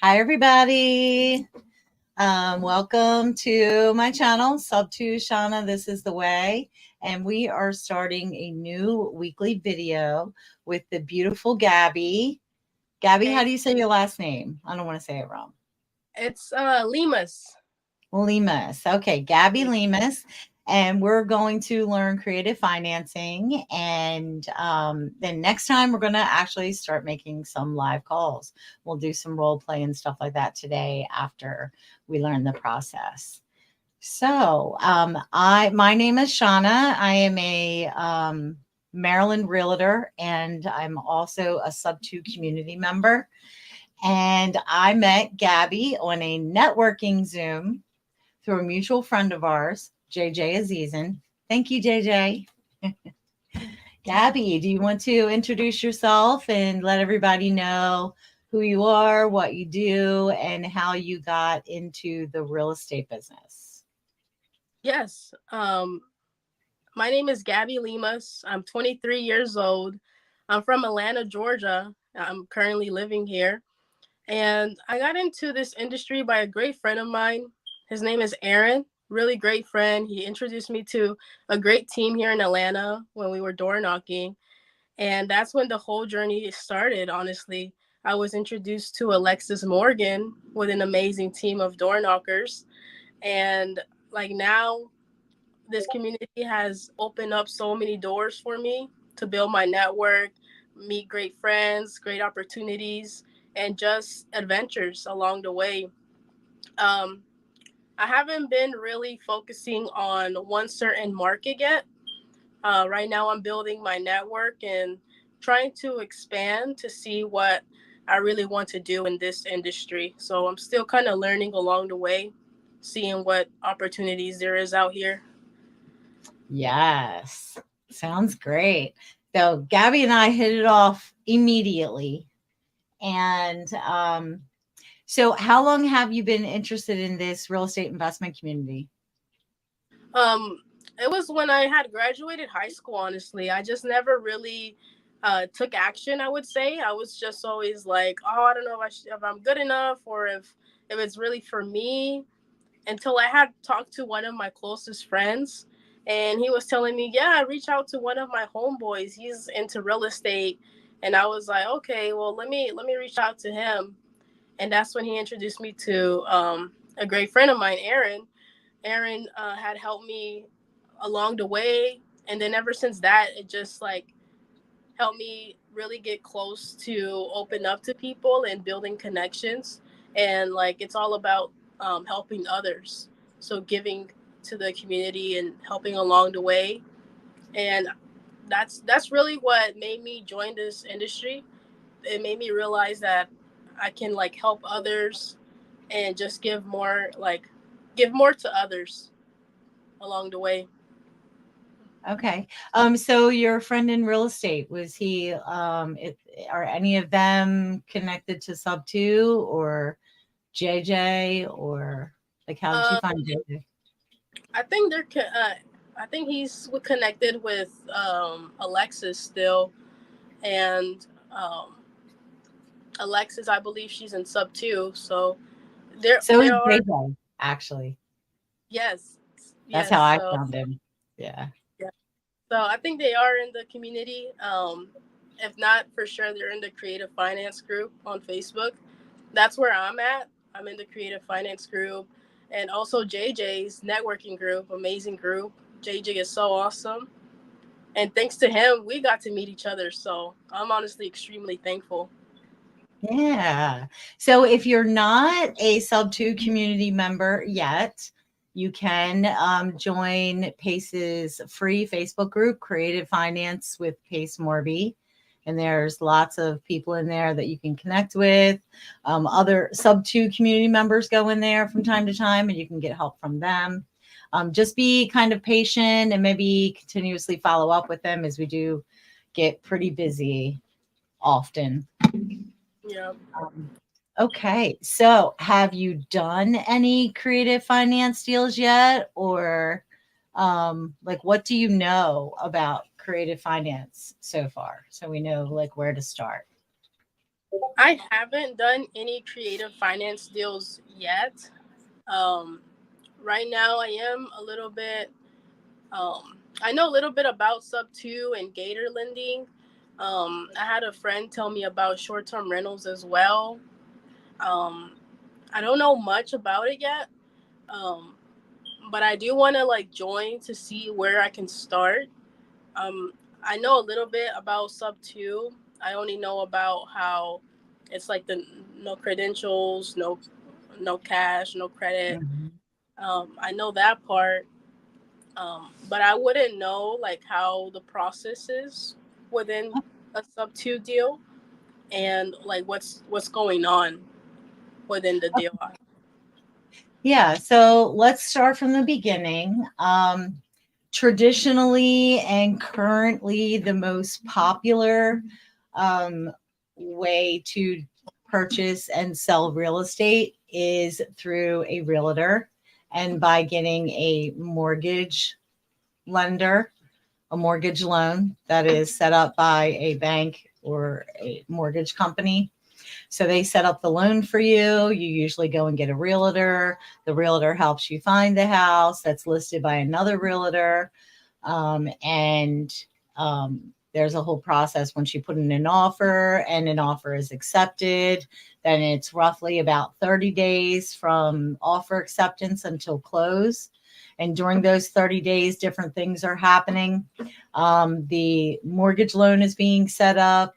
Hi, everybody. Welcome to my channel, Sub to Shanna. This is the way. And we are starting a new weekly video with the beautiful Gaby. Gaby, how Okay. do you say your last name? I don't want to say it wrong. It's Limas. Lemus. Okay, Gaby Lemus. And we're going to learn creative financing. And then next time, we're going to actually start making some live calls. We'll do some role play and stuff like that today after we learn the process. So, my name is Shanna. I am a Maryland realtor, and I'm also a Sub 2 community member. And I met Gaby on a networking Zoom through a mutual friend of ours, JJ Azizan. Thank you, JJ. Gaby, do you want to introduce yourself and let everybody know who you are, what you do, and how you got into the real estate business? Yes. My name is Gaby Limas. I'm 23 years old. I'm from Atlanta, Georgia. I'm currently living here. And I got into this industry by a great friend of mine. His name is Aaron. Really great friend. He introduced me to a great team here in Atlanta when we were door knocking. And that's when the whole journey started, honestly. I was introduced to Alexis Morgan with an amazing team of door knockers. And like now, this community has opened up so many doors for me to build my network, meet great friends, great opportunities, and just adventures along the way. Um, I haven't been really focusing on one certain market yet. Right now, I'm building my network and trying to expand to see what I really want to do in this industry. So I'm still kind of learning along the way, seeing what opportunities there is out here. Yes, sounds great. So, Gaby and I hit it off immediately. And so, how long have you been interested in this real estate investment community? Um, it was when I had graduated high school. Honestly, I just never really took action. I would say I was just always like, oh, I don't know if I'm good enough or if it's really for me. Until I had talked to one of my closest friends, and he was telling me, yeah, reach out to one of my homeboys. He's into real estate, and I was like, okay, well, let me reach out to him. And that's when he introduced me to a great friend of mine, Aaron. Aaron had helped me along the way, and then ever since that, it just like helped me really get close to open up to people and building connections. And like it's all about helping others, so giving to the community and helping along the way. And that's really what made me join this industry. It made me realize that I can like help others and just give more to others along the way. Okay. So your friend in real estate, was he are any of them connected to Sub 2 or JJ, or like how did you um find JJ? I think I think he's connected with Alexis still. And Alexis, I believe she's in sub two. So So is there are, JJ, actually. yes, That's how yes. I So found him. Yeah. yeah, so I think they are in the community. If not, for sure they're in the creative finance group on Facebook. That's where I'm at. I'm in the creative finance group, and also JJ's networking group. Amazing group. JJ is so awesome, and thanks to him, we got to meet each other. So I'm honestly extremely thankful. Yeah. So if you're not a Sub 2 community member yet, you can join Pace's free Facebook group, Creative Finance with Pace Morby. And there's lots of people in there that you can connect with. Other Sub 2 community members go in there from time to time, and you can get help from them. Just be kind of patient and maybe continuously follow up with them, as we do get pretty busy often. Yeah. Um, okay, so have you done any creative finance deals yet, or like what do you know about creative finance so far? So we know like where to start. I haven't done any creative finance deals yet. Um, right now, I am a little bit. I know a little bit about Sub Two and Gator lending. I had a friend tell me about short term rentals as well. Um, I don't know much about it yet, um, but I do want to like join to see where I can start. Um, I know a little bit about Sub Two. I only know about how it's like the no credentials, no cash, no credit. Mhm. I know that part, but I wouldn't know like how the process is within a Sub Two deal and like what's going on within the deal. Yeah, so let's start from the beginning. Traditionally and currently, the most popular um, way to purchase and sell real estate is through a realtor and by getting a mortgage lender, a mortgage loan that is set up by a bank or a mortgage company. So they set up the loan for you. You usually go and get a realtor. The realtor helps you find the house that's listed by another realtor. And there's a whole process once you put in an offer and an offer is accepted. Then it's roughly about 30 days from offer acceptance until close. And during those 30 days, different things are happening. The mortgage loan is being set up.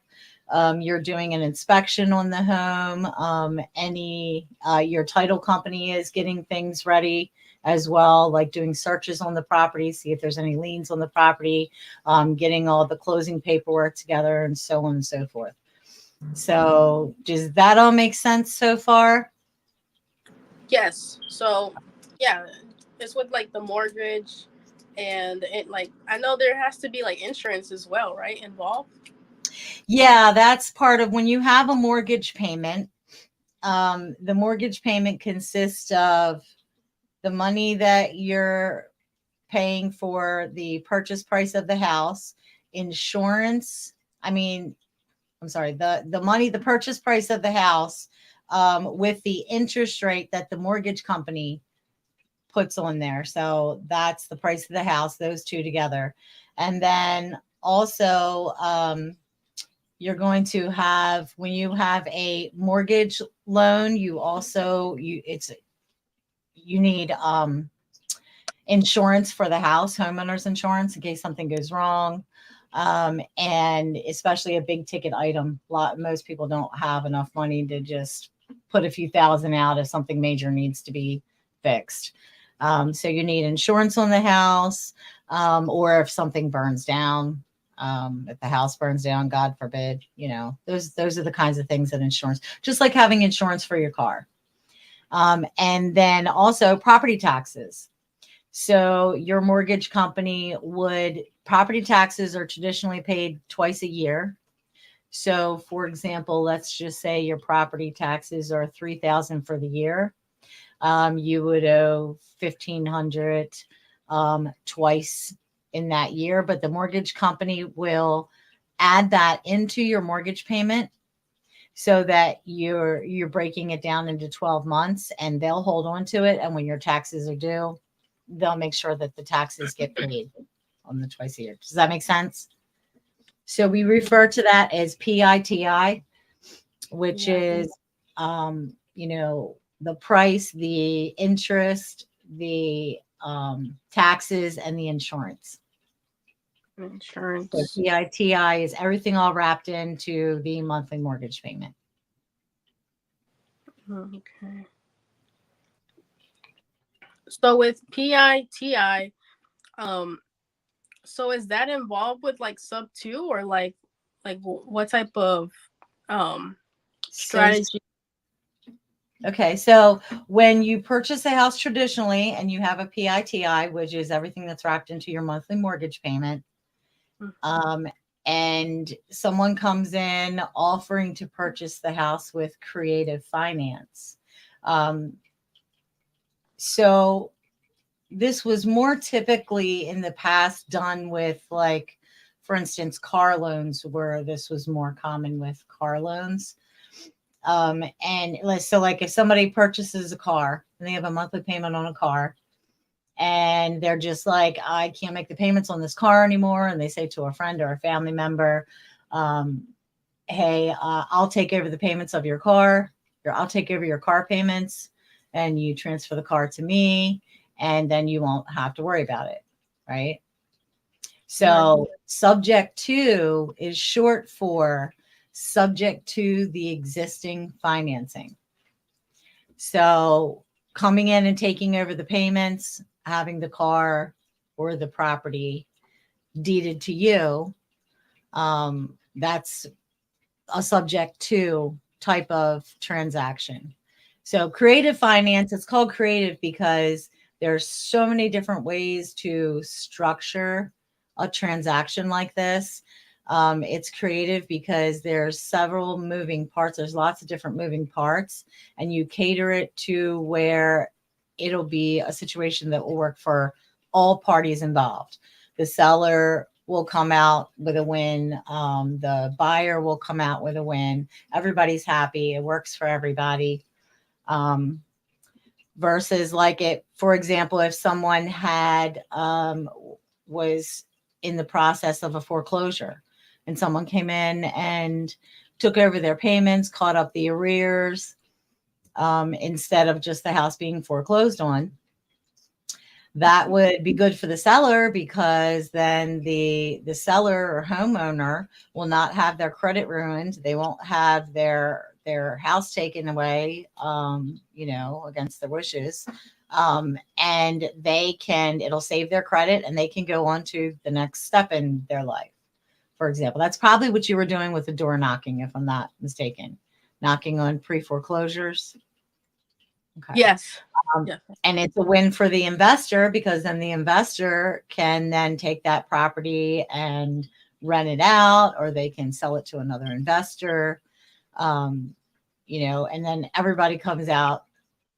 You're doing an inspection on the home. Your title company is getting things ready as well, like doing searches on the property, see if there's any liens on the property, getting all the closing paperwork together, and so on and so forth. So, does that all make sense so far? Yes. So, yeah, it's with like the mortgage, and it like I know there has to be like insurance as well, right? Involved. Yeah, that's part of when you have a mortgage payment. The mortgage payment consists of the money that you're paying for the purchase price of the house, insurance. I mean, I'm sorry, the money, the purchase price of the house, with the interest rate that the mortgage company puts on there. So that's the price of the house, those two together. And then also, you're going to have when you have a mortgage loan, you need insurance for the house, homeowners insurance, in case something goes wrong. And especially a big ticket item. Most people don't have enough money to just put a few thousand out if something major needs to be fixed. So you need insurance on the house, or if something burns down. If the house burns down, God forbid, those are the kinds of things that insurance, just like having insurance for your car. And then also property taxes. So your mortgage company property taxes are traditionally paid twice a year. So for example, let's just say your property taxes are 3,000 for the year. You would owe 1,500 twice in that year, but the mortgage company will add that into your mortgage payment so that you're breaking it down into 12 months, and they'll hold on to it. And when your taxes are due, they'll make sure that the taxes get paid on the twice a year. Does that make sense? So we refer to that as PITI, which Yeah. is, the price, the interest, the taxes, and the insurance. So Insurance. PITI is everything all wrapped into the monthly mortgage payment. Okay. So with PITI, um, so is that involved with like Sub Two or like what type of um So strategy? Okay, so when you purchase a house traditionally and you have a PITI, which is everything that's wrapped into your monthly mortgage payment, um, and someone comes in offering to purchase the house with creative finance. Um, so this was more typically in the past done with, for instance, car loans, where this was more common with car loans. So like if somebody purchases a car and they have a monthly payment on a car, and they're just like, I can't make the payments on this car anymore, and they say to a friend or a family member, um, hey, I'll take over the payments of your car, or I'll take over your car payments, and you transfer the car to me, and then you won't have to worry about it, right? Right. So subject to is short for subject to the existing financing. So coming in and taking over the payments, having the car or the property deeded to you, that's a subject to type of transaction. So creative finance, it's called creative because there's so many different ways to structure a transaction like this. It's creative because there's several moving parts. There's lots of different moving parts, and you cater it to where it'll be a situation that will work for all parties involved. The seller will come out with a win. The buyer will come out with a win. Everybody's happy. It works for everybody. Um, Versus like it, for example, if someone had was in the process of a foreclosure and someone came in and took over their payments, caught up the arrears, instead of just the house being foreclosed on, that would be good for the seller because then the seller or homeowner will not have their credit ruined. They won't have their house taken away, against their wishes. And it'll save their credit and they can go on to the next step in their life. For example, that's probably what you were doing with the door knocking, if I'm not mistaken, knocking on pre-foreclosures. Okay. Yes. Um, Yeah. and it's a win for the investor because then the investor can then take that property and rent it out, or they can sell it to another investor. Um, and then everybody comes out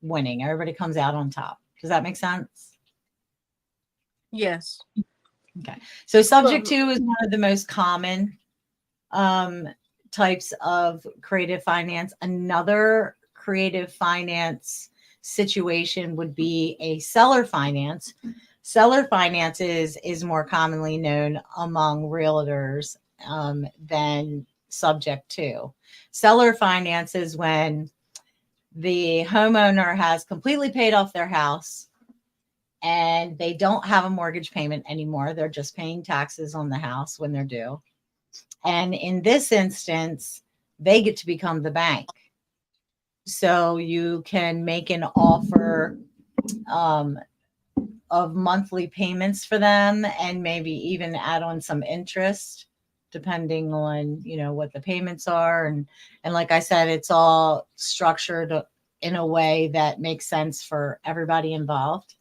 winning. Everybody comes out on top. Does that make sense? Yes. Okay. So subject Well, to is one of the most common um, types of creative finance. Another creative finance situation would be a seller finance. Seller finance is more commonly known among realtors than subject to. Seller finance is when the homeowner has completely paid off their house and they don't have a mortgage payment anymore. They're just paying taxes on the house when they're due. And in this instance, they get to become the bank. So you can make an offer um, of monthly payments for them and maybe even add on some interest depending on what the payments are. And like I said, it's all structured in a way that makes sense for everybody involved.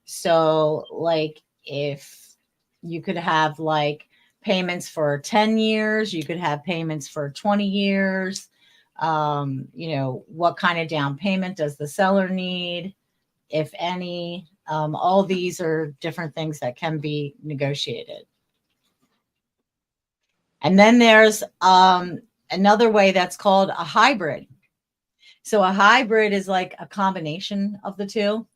So like if you could have like payments for 10 years, you could have payments for 20 years. What kind of down payment does the seller need, if any? All these are different things that can be negotiated. And then there's another way that's called a hybrid. So a hybrid is like a combination of the two.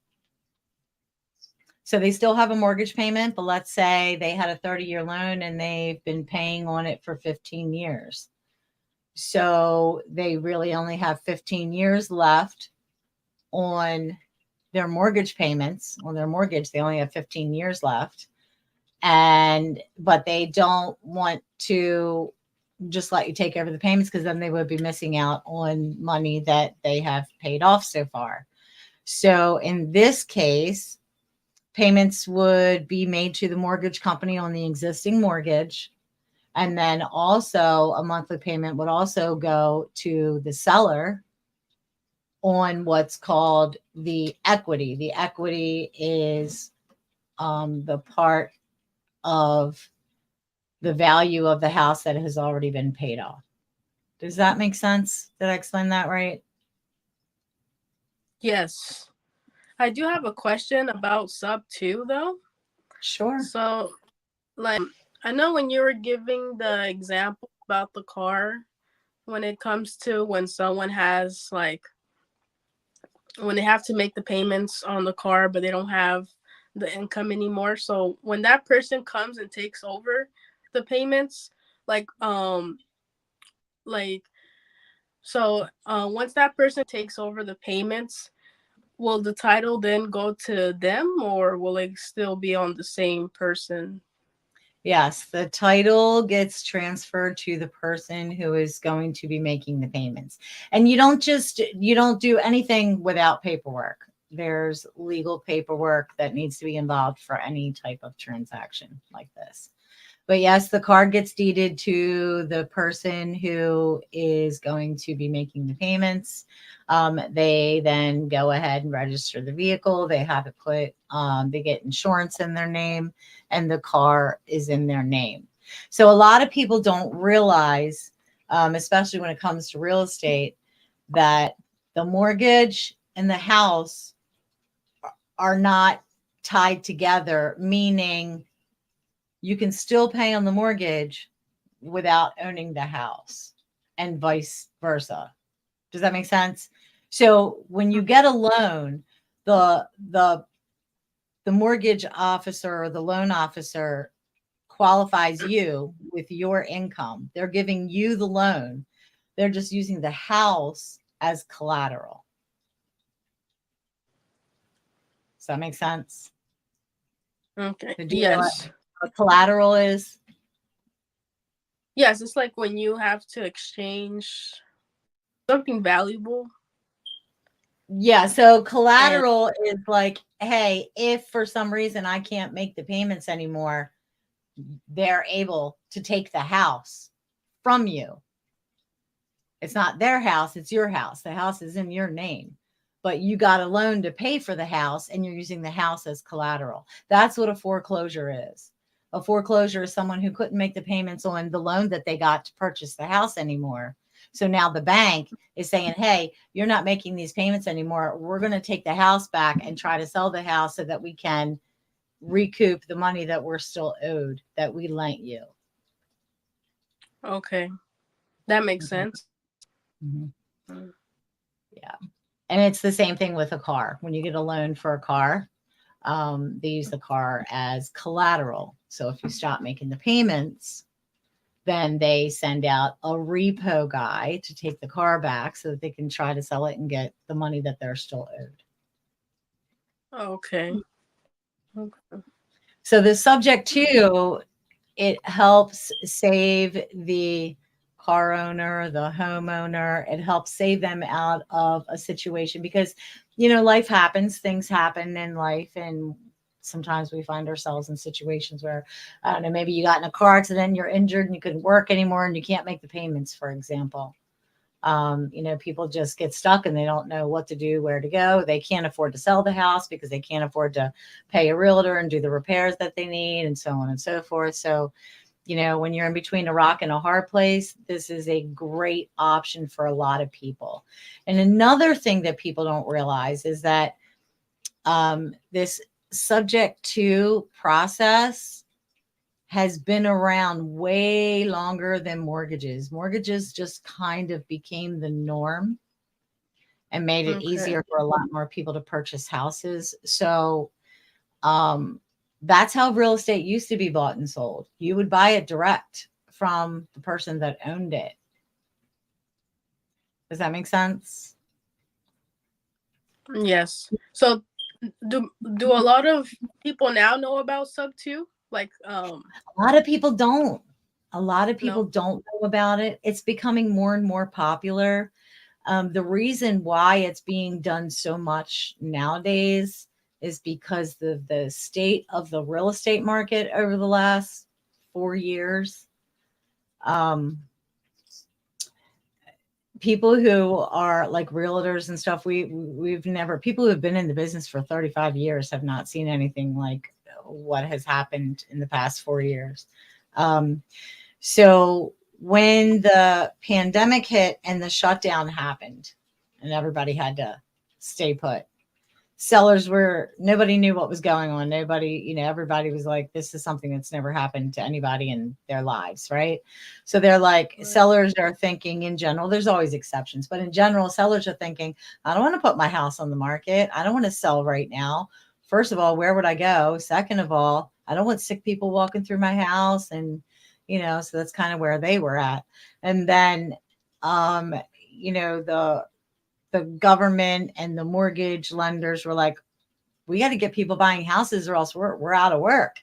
So they still have a mortgage payment, but let's say they had a 30-year loan and they've been paying on it for 15 years. So they really only have 15 years left on their mortgage payments. On their mortgage, they only have 15 years left. But they don't want to just let you take over the payments because then they would be missing out on money that they have paid off so far. So in this case, payments would be made to the mortgage company on the existing mortgage. And then also a monthly payment would also go to the seller on what's called the equity. The equity is the part of the value of the house that has already been paid off. Does that make sense? Did I explain that right? yes. I do have a question about sub 2 though. Sure. So, like, I know when you were giving the example about the car, when it comes to when someone has like when they have to make the payments on the car but they don't have the income anymore. So when that person comes and takes over the payments, like like once that person takes over the payments, will the title then go to them or will it still be on the same person? Yes, the title gets transferred to the person who is going to be making the payments. And you don't do anything without paperwork. There's legal paperwork that needs to be involved for any type of transaction like this. But yes, the car gets deeded to the person who is going to be making the payments. They then go ahead and register the vehicle. They have it put, they get insurance in their name, and the car is in their name. So a lot of people don't realize, especially when it comes to real estate, that the mortgage and the house are not tied together, meaning you can still pay on the mortgage without owning the house and vice versa. Does that make sense? So when you get a loan, the the the mortgage officer or the loan officer qualifies you with your income. They're giving you the loan. They're just using the house as collateral. Does that make sense? Okay. Do you know Yes. what collateral is? Yes, it's like when you have to exchange something valuable. Yeah, so And collateral is like, hey, if for some reason I can't make the payments anymore, they're able to take the house from you. It's not their house, it's your house. The house is in your name, but you got a loan to pay for the house and you're using the house as collateral. That's what a foreclosure is. A foreclosure is someone who couldn't make the payments on the loan that they got to purchase the house anymore. So now the bank is saying, hey, you're not making these payments anymore. We're going to take the house back and try to sell the house so that we can recoup the money that we're still owed that we lent you. okay, that makes Mhm. sense. Mhm. Mm. Yeah. And it's the same thing with a car. When you get a loan for a car, they use the car as collateral. So if you stop making the payments, then they send out a repo guy to take the car back so that they can try to sell it and get the money that they're still owed. Okay. Okay. So the subject to it helps save the car owner, the homeowner. It helps save them out of a situation because, life happens, things happen in life. And sometimes we find ourselves in situations where, I don't know, maybe you got in a car accident, you're injured and you couldn't work anymore and you can't make the payments, for example. People just get stuck and they don't know what to do, where to go. They can't afford to sell the house because they can't afford to pay a realtor and do the repairs that they need and so on and so forth. So, when you're in between a rock and a hard place, this is a great option for a lot of people. And another thing that people don't realize is that this subject to process has been around way longer than mortgages. Mortgages just kind of became the norm and made it Okay. easier for a lot more people to purchase houses. So um, that's how real estate used to be bought and sold. You would buy it direct from the person that owned it. Does that make sense? Yes. So do a lot of people now know about sub two? Like A lot of people don't. A lot of people no. don't know about it. It's becoming more and more popular. The reason why it's being done so much nowadays is because the state of the real estate market over the last 4 years. Um, People who are like realtors and stuff, we've never, people who have been in the business for 35 years have not seen anything like what has happened in the past 4 years. Um, so when the pandemic hit and the shutdown happened and everybody had to stay put, nobody knew what was going on. Nobody, everybody was like, this is something that's never happened to anybody in their lives, right? So they're like, Right. sellers are thinking in general, there's always exceptions, but in general, sellers are thinking, I don't want to put my house on the market. I don't want to sell right now. First of all, where would I go? Second of all, I don't want sick people walking through my house. And, so that's kind of where they were at. And then, um, the government and the mortgage lenders were like, we got to get people buying houses or else we're out of work.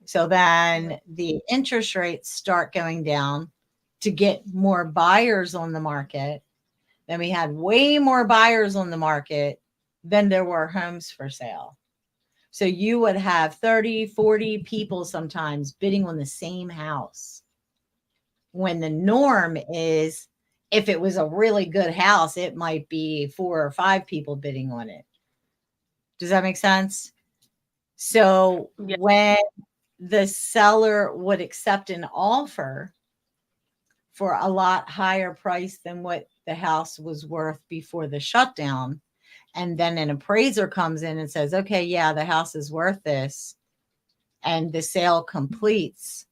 So Yeah. then the interest rates start going down to get more buyers on the market. Then we had way more buyers on the market than there were homes for sale. So you would have 30, 40 people sometimes bidding on the same house, when the norm is, if it was a really good house, it might be 4 or 5 people bidding on it. Does that make sense? So Yeah. when the seller would accept an offer for a lot higher price than what the house was worth before the shutdown, and then an appraiser comes in and says, okay, yeah, the house is worth this, and the sale completes,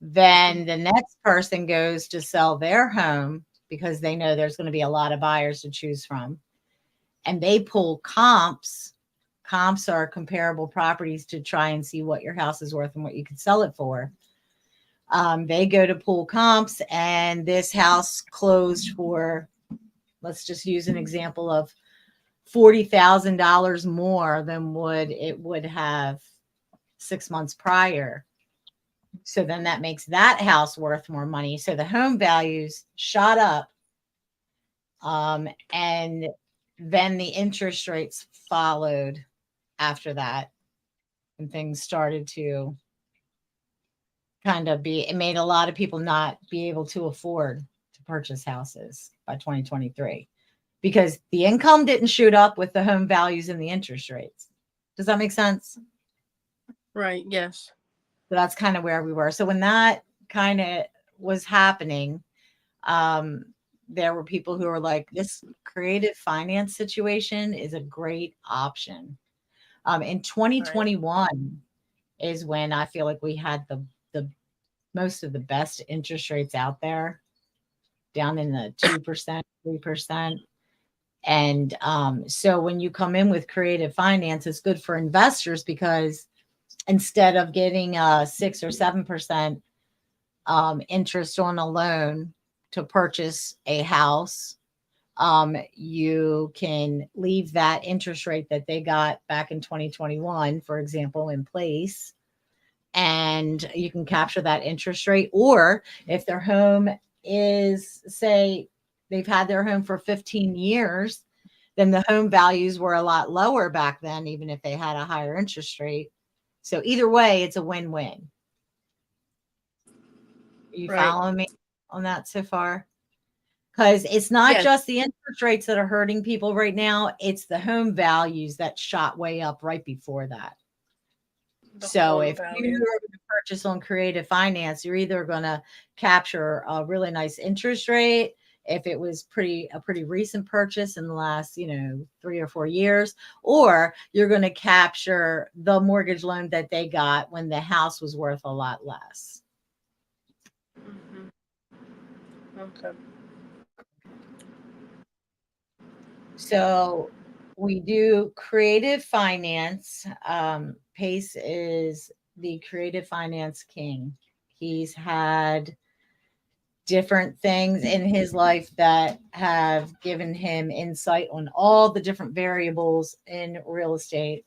then the next person goes to sell their home because they know there's going to be a lot of buyers to choose from. And they pull comps. Comps are comparable properties to try and see what your house is worth and what you could sell it for. They go to pull comps, and this house closed for, let's just use an example of $40,000 more than what it would have 6 months prior. So then that makes that house worth more money. So the home values shot up. And then the interest rates followed after that. And things started to kind of it made a lot of people not be able to afford to purchase houses by 2023 because the income didn't shoot up with the home values and the interest rates. Does that make sense? Right. Yes. So that's kind of where we were. So when that kind of was happening, um, there were people who were like, this creative finance situation is a great option. In Right. 2021 is when I feel like we had the most of the best interest rates out there, down in the 2%, 3%. And so when you come in with creative finance, it's good for investors because instead of getting a 6 or 7% interest on a loan to purchase a house, you can leave that interest rate that they got back in 2021, for example, in place, and you can capture that interest rate. Or if their home is, say, they've had their home for 15 years, then the home values were a lot lower back then, even if they had a higher interest rate. So either way, it's a win-win. Are you Right. following me on that so far? Because it's not Yes. just the interest rates that are hurting people right now, it's the home values that shot way up right before that. The So home if you value. are going to purchase on creative finance, you're either going to capture a really nice interest rate if it was a pretty recent purchase in the last, 3 or 4 years, or you're going to capture the mortgage loan that they got when the house was worth a lot less. Hmm. Okay. So we do creative finance. Pace is the creative finance king. He's had different things in his life that have given him insight on all the different variables in real estate.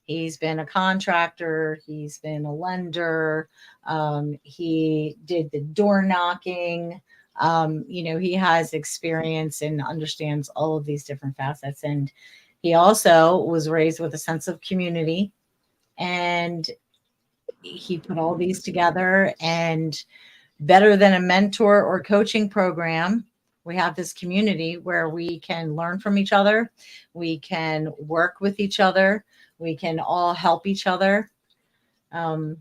He's been a contractor, he's been a lender, he did the door knocking. He has experience and understands all of these different facets. And he also was raised with a sense of community. And he put all these together, and better than a mentor or coaching program, we have this community where we can learn from each other, we can work with each other, we can all help each other. um,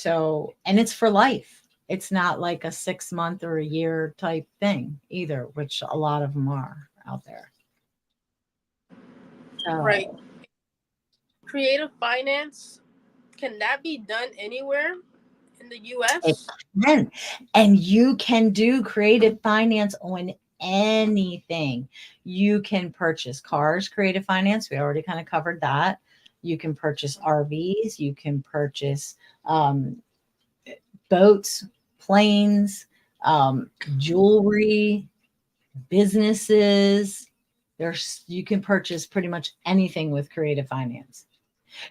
and it's for life. It's not like a 6 month or a year type thing either, which a lot of them are out there. Right. So Creative finance, can that be done anywhere in the it US? can. And you can do creative finance on anything. You can purchase cars, creative finance. We already kind of covered that. You can purchase RVs. You can purchase um, boats, planes, jewelry, businesses. There's you can purchase pretty much anything with creative finance.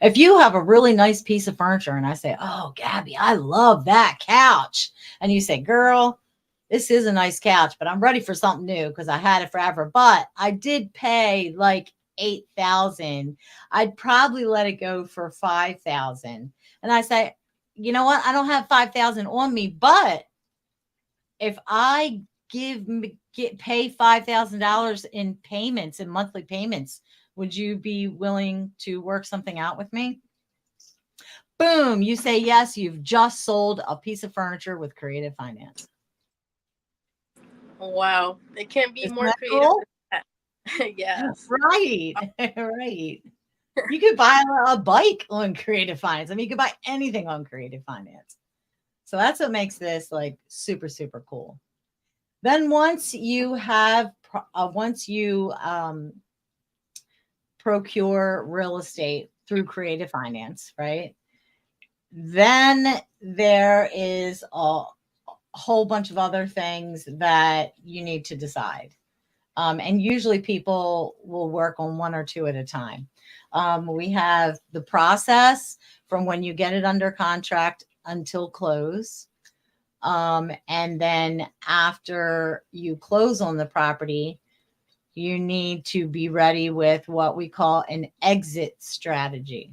If you have a really nice piece of furniture and I say, "Oh, Gabby, I love that couch." And you say, "Girl, this is a nice couch, but I'm ready for something new because I had it forever. But I did pay like 8,000. I'd probably let it go for 5,000." And I say, "You know what? I don't have 5,000 on me, but if I get pay $5,000 in payments and monthly payments, would you be willing to work something out with me?" Boom, you say yes, you've just sold a piece of furniture with creative finance. Wow. It can't be Isn't more that creative cool? than that. Yes. Right. Right. You could buy a bike on creative finance. I mean, you could buy anything on creative finance. So that's what makes this like super, super cool. Then once you procure real estate through creative finance, right? Then there is a whole bunch of other things that you need to decide. And usually people will work on one or two at a time. We have the process from when you get it under contract until close. And then after you close on the property, you need to be ready with what we call an exit strategy.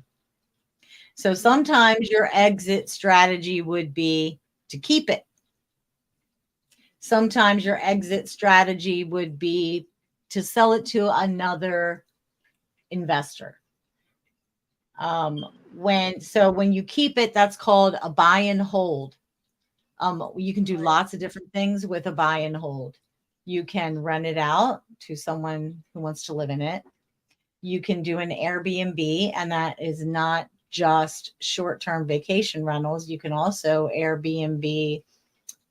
So sometimes your exit strategy would be to keep it. Sometimes your exit strategy would be to sell it to another investor. When you keep it, that's called a buy and hold. You can do Right. lots of different things with a buy and hold. You can rent it out to someone who wants to live in it. You can do an Airbnb, and that is not just short-term vacation rentals. You can also Airbnb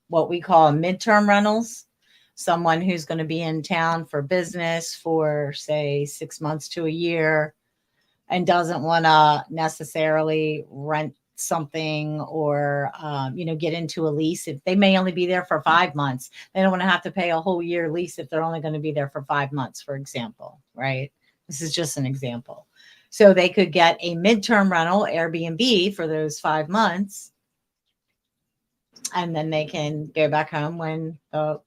what we call midterm rentals. Someone who's going to be in town for business for, say, 6 months to a year and doesn't want to necessarily rent something or get into a lease. If they may only be there for 5 months, they don't want to have to pay a whole year lease if they're only going to be there for 5 months, for example, right? This is just an example. So they could get a midterm rental Airbnb for those 5 months, and then they can go back home when the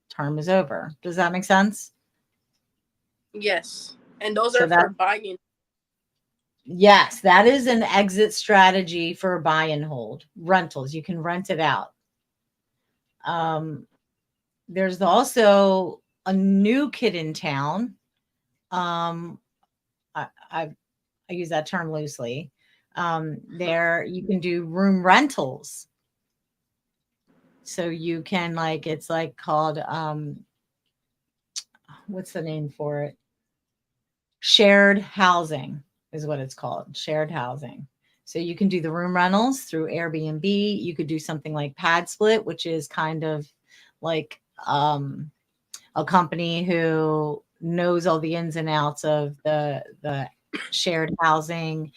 term is over. Does that make sense? Yes. And those So are that for buying. Yes, that is an exit strategy for buy and hold rentals. You can rent it out. Um, there's also a new kid in town. Um, I use that term loosely. There you can do room rentals. So you can it's like called what's the name for it? Shared housing is what it's called, shared housing. So you can do the room rentals through Airbnb. You could do something like Pad Split, which is kind of like a company who knows all the ins and outs of the shared housing,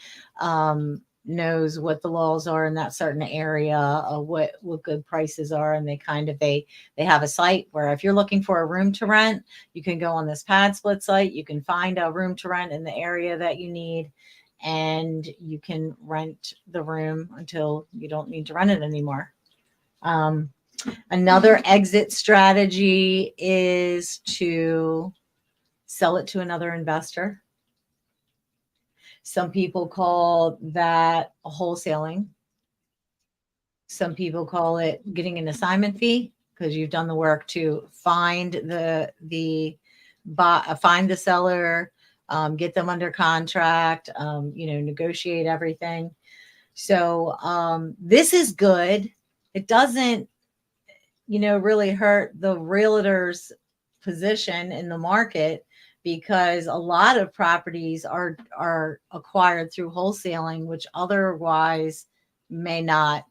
knows what the laws are in that certain area, what good prices are, and they have a site where if you're looking for a room to rent, you can go on this Pad Split site. You can find a room to rent in the area that you need, and you can rent the room until you don't need to rent it anymore. Um, Another exit strategy is to sell it to another investor. Some people call that wholesaling. Some people call it getting an assignment fee because you've done the work to find find the seller, get them under contract, negotiate everything. So this is good. It doesn't really hurt the realtor's position in the market because a lot of properties are acquired through wholesaling, which otherwise may not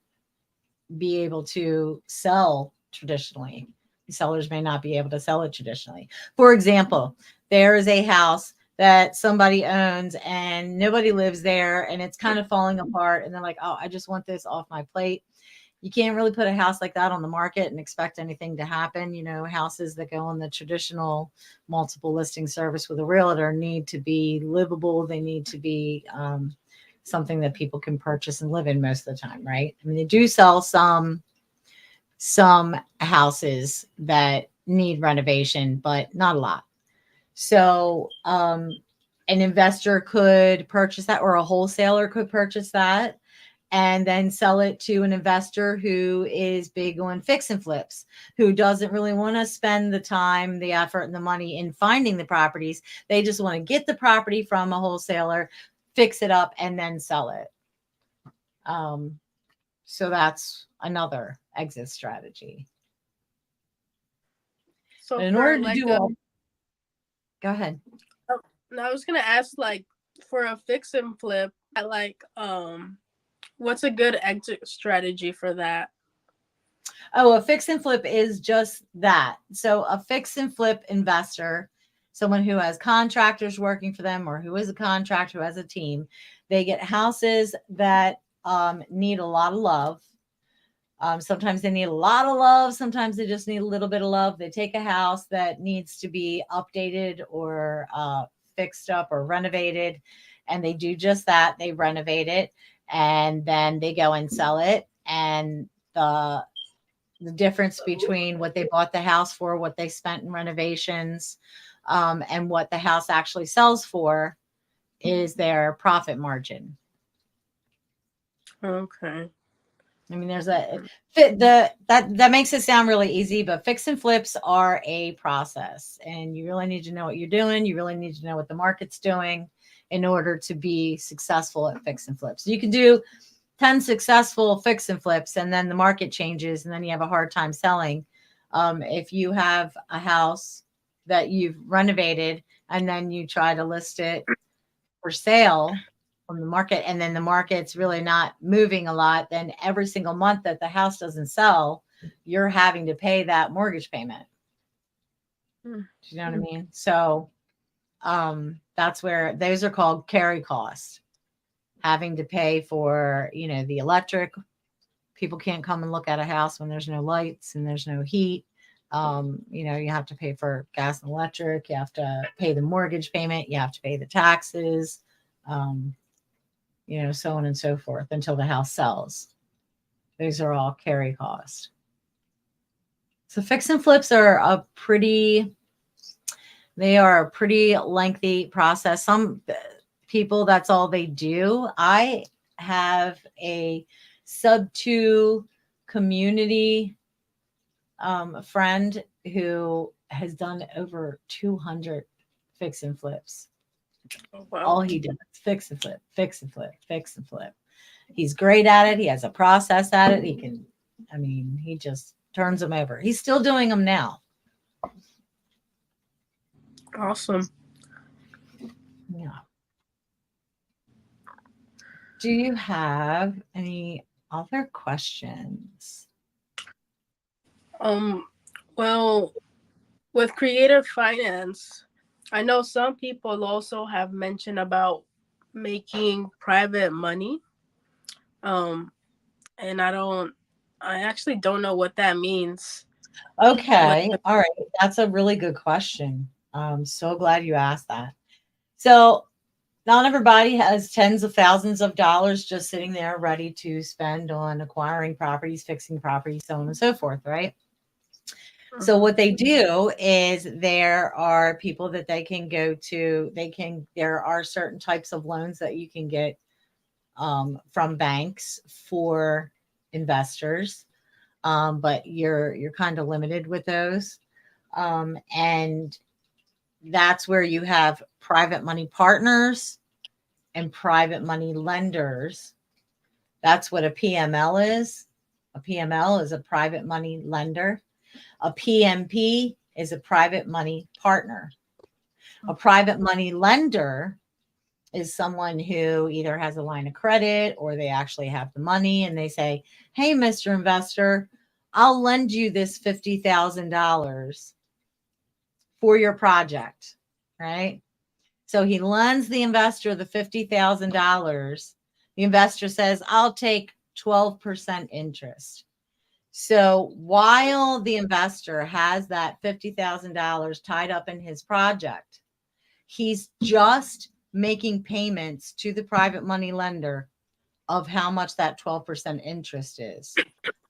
be able to sell traditionally. Sellers may not be able to sell it traditionally. For example, there is a house that somebody owns and nobody lives there and it's kind of falling apart and they're like, oh, I just want this off my plate. You can't really put a house like that on the market and expect anything to happen. You know, houses that go on the traditional multiple listing service with a realtor need to be livable. They need to be something that people can purchase and live in most of the time, right? I mean, they do sell some houses that need renovation, but not a lot. So an investor could purchase that, or a wholesaler could purchase that and then sell it to an investor who is big on fix and flips, who doesn't really want to spend the time, the effort, and the money in finding the properties. They just want to get the property from a wholesaler, fix it up, and then sell it. So that's another exit strategy. So But in for order to like do all, go ahead. I was gonna ask, like, for a fix and flip, like what's a good exit strategy for that? Oh, a fix and flip is just that. So a fix and flip investor, someone who has contractors working for them or who is a contractor, who has a team, they get houses that need a lot of love. Sometimes they need a lot of love. Sometimes they just need a little bit of love. They take a house that needs to be updated or fixed up or renovated, and they do just that. They renovate it, and then they go and sell it. And the difference between what they bought the house for, what they spent in renovations, and what the house actually sells for is their profit margin. Okay. I mean, there's that makes it sound really easy, but fix and flips are a process, and you really need to know what you're doing. You really need to know what the market's doing in order to be successful at fix and flips. You can do 10 successful fix and flips, and then the market changes, and then you have a hard time selling. If you have a house that you've renovated and then you try to list it for sale from the market, and then the market's really not moving a lot, then every single month that the house doesn't sell, you're having to pay that mortgage payment. Do you know what I mean? So that's where those are called carry costs. Having to pay for, the electric. People can't come and look at a house when there's no lights and there's no heat. You have to pay for gas and electric. You have to pay the mortgage payment. You have to pay the taxes. So on and so forth until the house sells. Those are all carry costs. So fix and flips are a pretty lengthy process. Some people, that's all they do. I have a sub-2 community friend who has done over 200 fix and flips. Oh, wow. All he does is fix and flip, fix and flip, fix and flip. He's great at it. He has a process at it. He just turns them over. He's still doing them now. Awesome. Yeah. Do you have any other questions? Well, with creative finance, I know some people also have mentioned about making private money. And I actually don't know what that means. Okay. All right. That's a really good question. I'm so glad you asked that. So not everybody has tens of thousands of dollars just sitting there ready to spend on acquiring properties, fixing properties, so on and so forth, right? So what they do is there are people that they can go to. There are certain types of loans that you can get from banks for investors, but you're kind of limited with those. And that's where you have private money partners and private money lenders. That's what a PML is. A PML is a private money lender. A PMP is a private money partner. A private money lender is someone who either has a line of credit or they actually have the money and they say, hey, Mr. Investor, I'll lend you this $50,000 for your project, right? So he lends the investor the $50,000. The investor says, I'll take 12% interest. So while the investor has that $50,000 tied up in his project, he's just making payments to the private money lender of how much that 12% interest is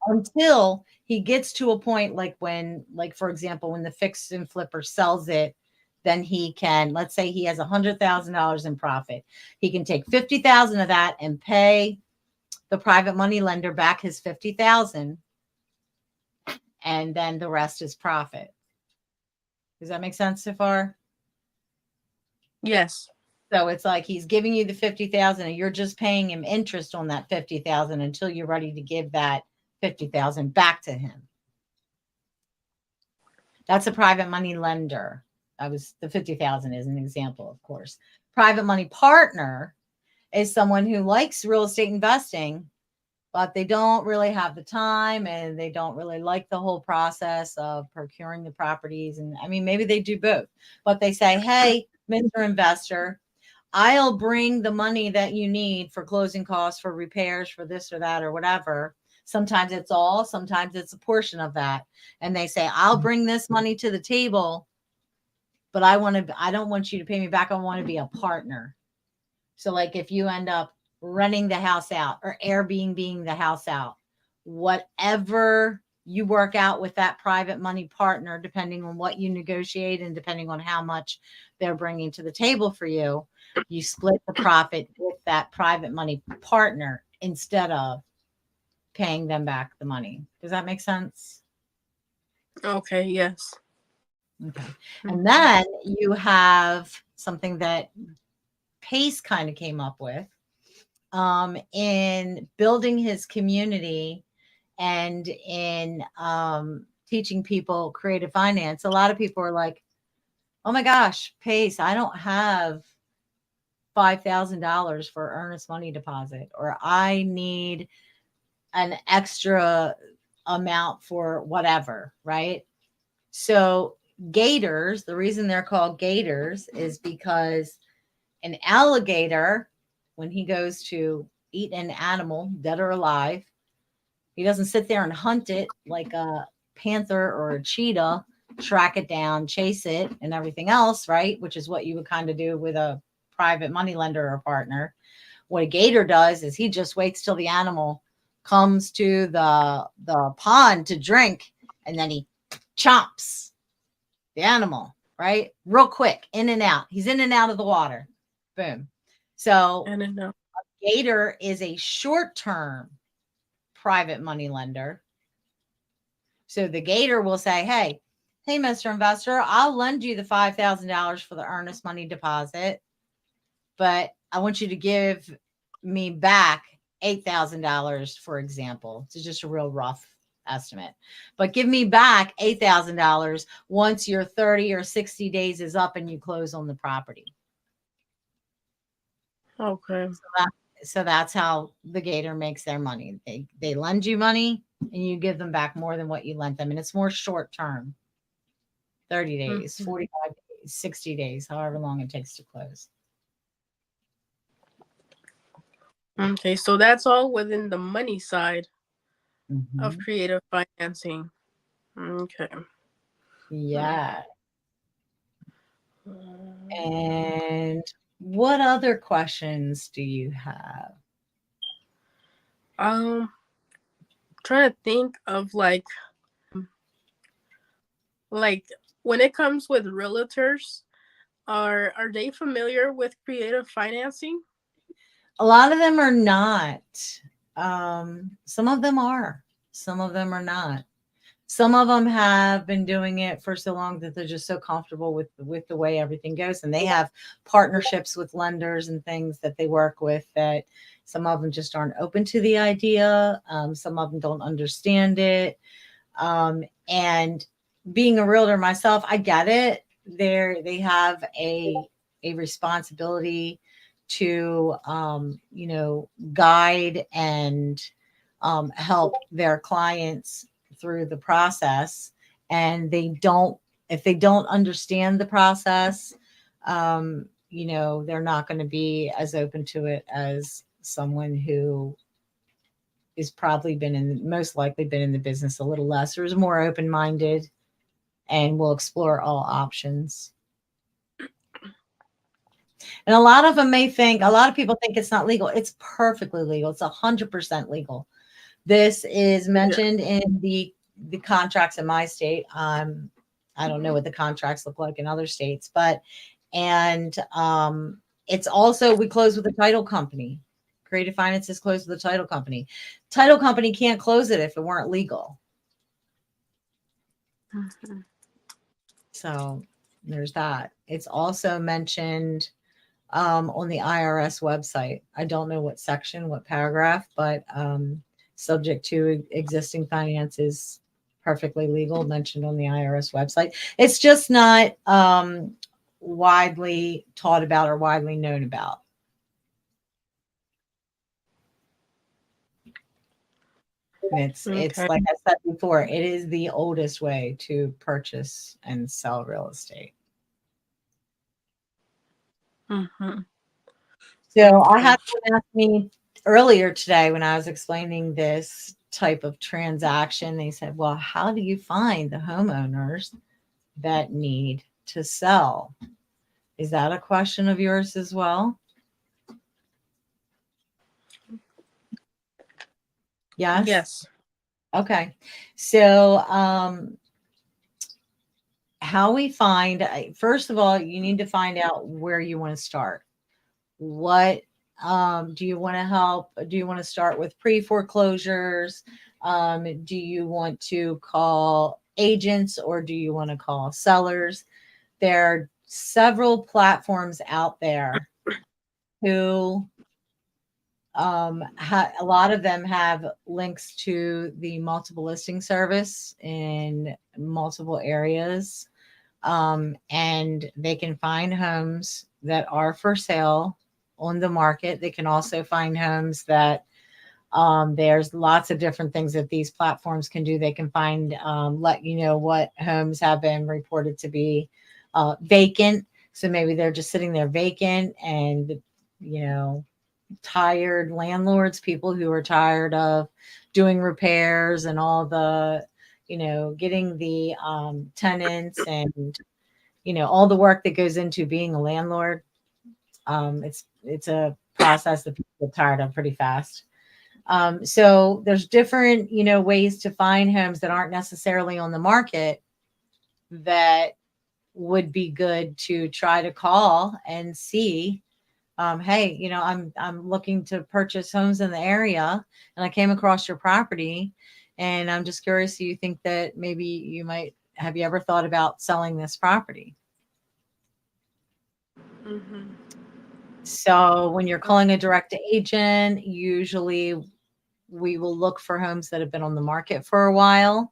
until he gets to a point like when, like, for example, when the fix and flipper sells it, then he can, let's say he has $100,000 in profit. He can take 50,000 of that and pay the private money lender back his 50,000, and then the rest is profit. Does that make sense so far? Yes. So it's like he's giving you the 50,000 and you're just paying him interest on that 50,000 until you're ready to give that 50,000 back to him. That's a private money lender. The 50,000 is an example, of course. Private money partner is someone who likes real estate investing, but they don't really have the time and they don't really like the whole process of procuring the properties. And I mean, maybe they do both, but they say, hey, Mr. Investor, I'll bring the money that you need for closing costs, for repairs, for this or that or whatever. Sometimes it's all, sometimes it's a portion of that. And they say, I'll bring this money to the table, but I don't want you to pay me back. I want to be a partner. So like if you end up renting the house out or Airbnb the house out, whatever you work out with that private money partner, depending on what you negotiate and depending on how much they're bringing to the table for you, you split the profit with that private money partner instead of paying them back the money. Does that make sense? Okay, yes. Okay. And then you have something that Pace kind of came up with in building his community and in teaching people creative finance. A lot of people are like, oh my gosh, Pace, I don't have $5,000 for earnest money deposit, or I need an extra amount for whatever, right? So gators, the reason they're called gators is because an alligator, when he goes to eat an animal, dead or alive, he doesn't sit there and hunt it like a panther or a cheetah, track it down, chase it, and everything else, right? Which is what you would kind of do with a private money lender or partner. What a gator does is he just waits till the animal comes to the pond to drink, and then he chomps the animal, right? Real quick, in and out. He's in and out of the water. Boom. So a gator is a short-term private money lender. So the gator will say, hey, Mr. Investor, I'll lend you the $5,000 for the earnest money deposit, but I want you to give me back $8,000, for example. It's just a real rough estimate, but give me back $8,000 once your 30 or 60 days is up and you close on the property. Okay. So that's how the gator makes their money. They lend you money and you give them back more than what you lent them. And it's more short term, 30 days, 45 days, 60 days, however long it takes to close. Okay, so that's all within the money side of creative financing. Okay. Yeah. And what other questions do you have? Trying to think of like when it comes with realtors, are they familiar with creative financing? A lot of them are not. Some of them are. Some of them are not. Some of them have been doing it for so long that they're just so comfortable with the way everything goes. And they have partnerships with lenders and things that they work with that some of them just aren't open to the idea. Some of them don't understand it. And being a realtor myself, I get it. they have a responsibility to guide and help their clients through the process, and they don't if they don't understand the process, they're not going to be as open to it as someone who is probably been in most likely been in the business a little less or is more open minded and will explore all options. And a lot of people think it's not legal. It's perfectly legal. It's 100% legal. This is Yeah. mentioned in the contracts in my state. I don't know what the contracts look like in other states, but and it's also we close with a title company. Creative Finance is closed with a title company. Title company can't close it if it weren't legal. Mm-hmm. So there's that. It's also mentioned on the IRS website. I don't know what section, what paragraph, but subject to existing finance is perfectly legal, mentioned on the IRS website. It's just not widely taught about or widely known about. And it's Okay. like I said before, it is the oldest way to purchase and sell real estate. Mm-hmm. So I Okay. had someone ask me earlier today when I was explaining this type of transaction. They said, well, how do you find the homeowners that need to sell? Is that a question of yours as well? Yes. Yes. Okay. So, how we find, first of all, you need to find out where you want to start. What do you want to help? Do you want to start with pre foreclosures? Do you want to call agents or do you want to call sellers? There are several platforms out there who a lot of them have links to the multiple listing service in multiple areas, and they can find homes that are for sale on the market. They can also find homes that there's lots of different things that these platforms can do. They can find, let you know what homes have been reported to be vacant. So maybe they're just sitting there vacant and, you know, tired landlords, people who are tired of doing repairs and all the, getting the tenants and, all the work that goes into being a landlord. It's a process that people get tired of pretty fast. So there's different, ways to find homes that aren't necessarily on the market that would be good to try to call and see. Hey, I'm looking to purchase homes in the area, and I came across your property, and I'm just curious. Do you think that maybe have you ever thought about selling this property? Mm-hmm. So when you're calling a direct agent, usually we will look for homes that have been on the market for a while,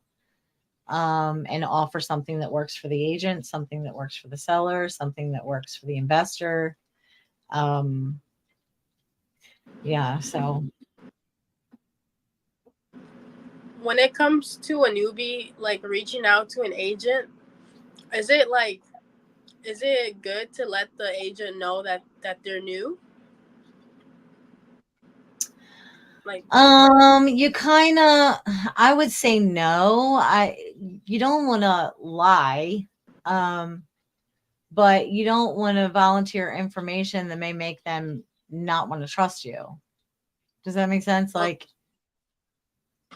and offer something that works for the agent, something that works for the seller, something that works for the investor. Um, yeah, so When it comes to a newbie, like reaching out to an agent, is it like, is it good to let the agent know that they're new? Like, you kind of, I would say no. You don't want to lie, um, but you don't want to volunteer information that may make them not want to trust you. Does that make sense? oh, Like,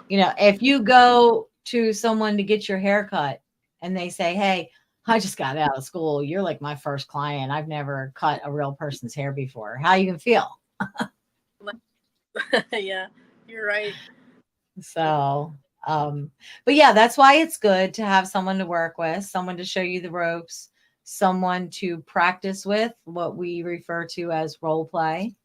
if you go to someone to get your hair cut and they say, hey, I just got out of school. You're like my first client. I've never cut a real person's hair before. How you can feel? like, yeah, you're right. So, but yeah, that's why it's good to have someone to work with, someone to show you the ropes, someone to practice with, what we refer to as role play,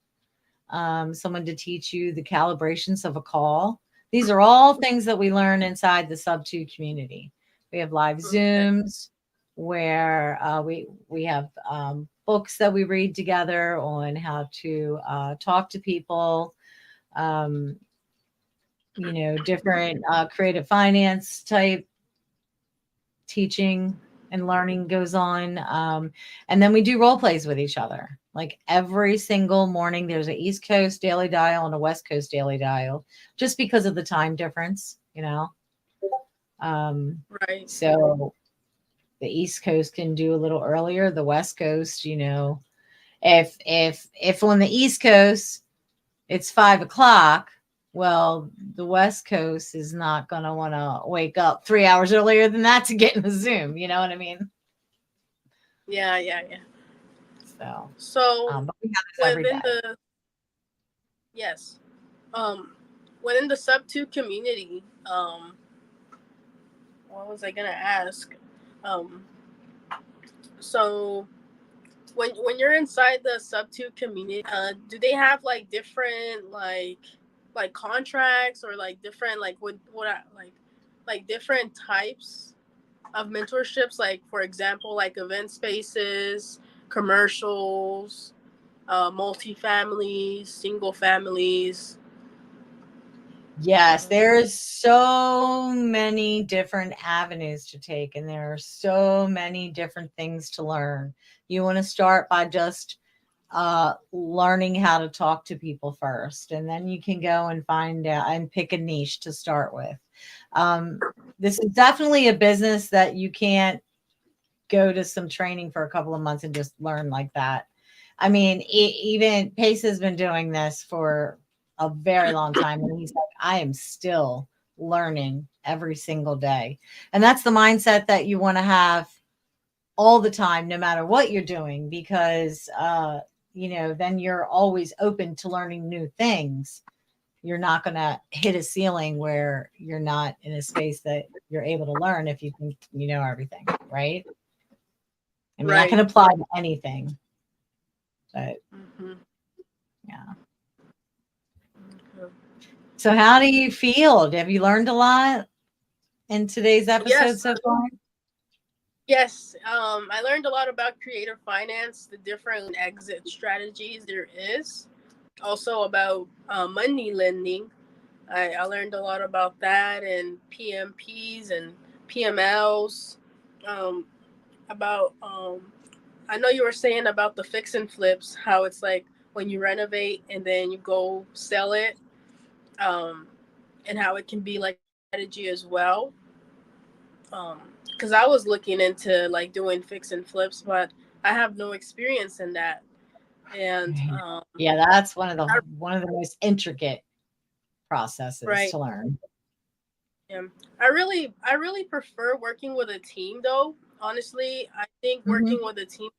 someone to teach you the calibrations of a call. These are all things that we learn inside the Sub 2 community. We have live Okay. Zooms. where we have books that we read together on how to talk to people. Um, different creative finance type teaching and learning goes on. And then we do role plays with each other. Like every single morning, there's an East Coast daily dial and a West Coast daily dial, just because of the time difference. Um, Right. so the East Coast can do a little earlier. The West Coast, if on the East Coast it's 5 o'clock, well, the West Coast is not going to want to wake up 3 hours earlier than that to get in the Zoom. You know what I mean? Yeah, yeah, yeah. So, So but we have this every within day. the yes, um, within the sub two community, what was I gonna ask? Um, so when you're inside the sub two community, do they have like different like contracts or like different like like different types of mentorships? Like for example, like event spaces, commercials, multi-families, single families. Yes, there's so many different avenues to take, and there are so many different things to learn. You want to start by just learning how to talk to people first, and then you can go and find out and pick a niche to start with. Um, this is definitely a business that you can't go to some training for a couple of months and just learn like that. I mean, even Pace has been doing this for a very long time, and he's like, I am still learning every single day. And that's the mindset that you want to have all the time, no matter what you're doing, because, then you're always open to learning new things. You're not going to hit a ceiling where you're not in a space that you're able to learn if you think you know everything, right? I mean, that can Right. apply to anything, but Mm-hmm. yeah. Okay. So, how do you feel? Have you learned a lot in today's episode Yes. so far? Yes. I learned a lot about creative finance, the different exit strategies there is. Also about money lending. I learned a lot about that and PMPs and PMLs. Um, about I know you were saying about the fix and flips, how it's like when you renovate and then you go sell it, um, and how it can be like strategy as well. Because I was looking into like doing fix and flips, but I have no experience in that. And Yeah, that's one of the I, most intricate processes right, to learn. yeah, I really prefer working with a team though. Honestly, I think Hmm. working with a team,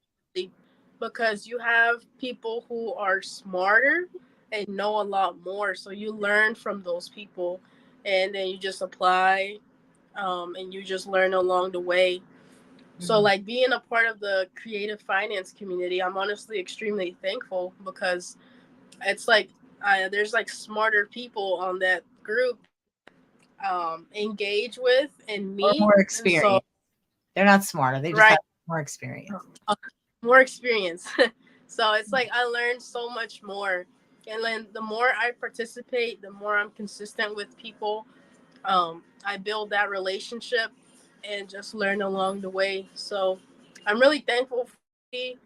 because you have people who are smarter and know a lot more, so you learn from those people, and then you just apply, and you just learn along the way. So, Hmm. like being a part of the creative finance community, I'm honestly extremely thankful because it's like there's like smarter people on that group, engage with and Or meet, more and so experience. They're not smarter. They just have right, more experience. more experience. So it's like I learned so much more, and then the more I participate, the more I'm consistent with people. I build that relationship and just learn along the way. So I'm really thankful for it.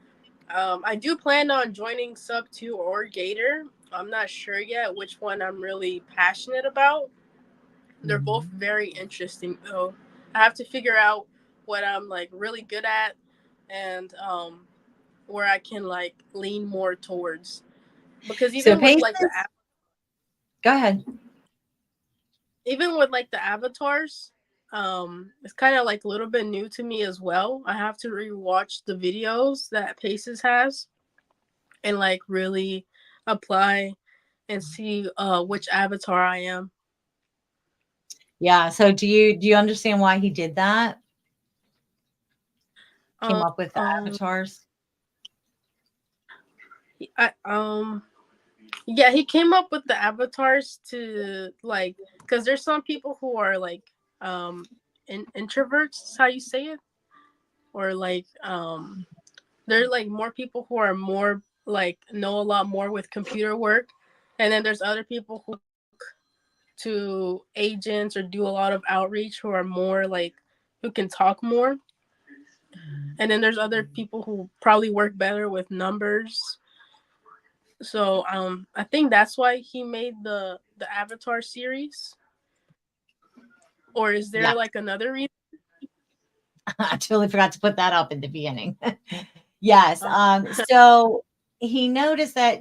I do plan on joining Sub 2 or Gator. I'm not sure yet which one I'm really passionate about. They're both Mhm. very interesting though. I have to figure out what I'm like really good at, and where I can like lean more towards. Because So, patience. Go ahead. even with like the avatars, it's kind of like a little bit new to me as well. I have to rewatch the videos that Paces has and like really apply and see which avatar I am. Yeah. So, do you understand why he did that? Came Um, up with the um, avatars. I yeah, he came up with the avatars to like because there's some people who are like um introverts. Is how you say it. or like there's like more people who are more like know a lot more with computer work, and then there's other people who to agents or do a lot of outreach who are more like who can talk more, and then there's other people who probably work better with numbers. So I think that's why he made the Avatar series. Or is Yeah. there like another reason? I totally forgot to put that up in the beginning. Yes. Oh, So he noticed that,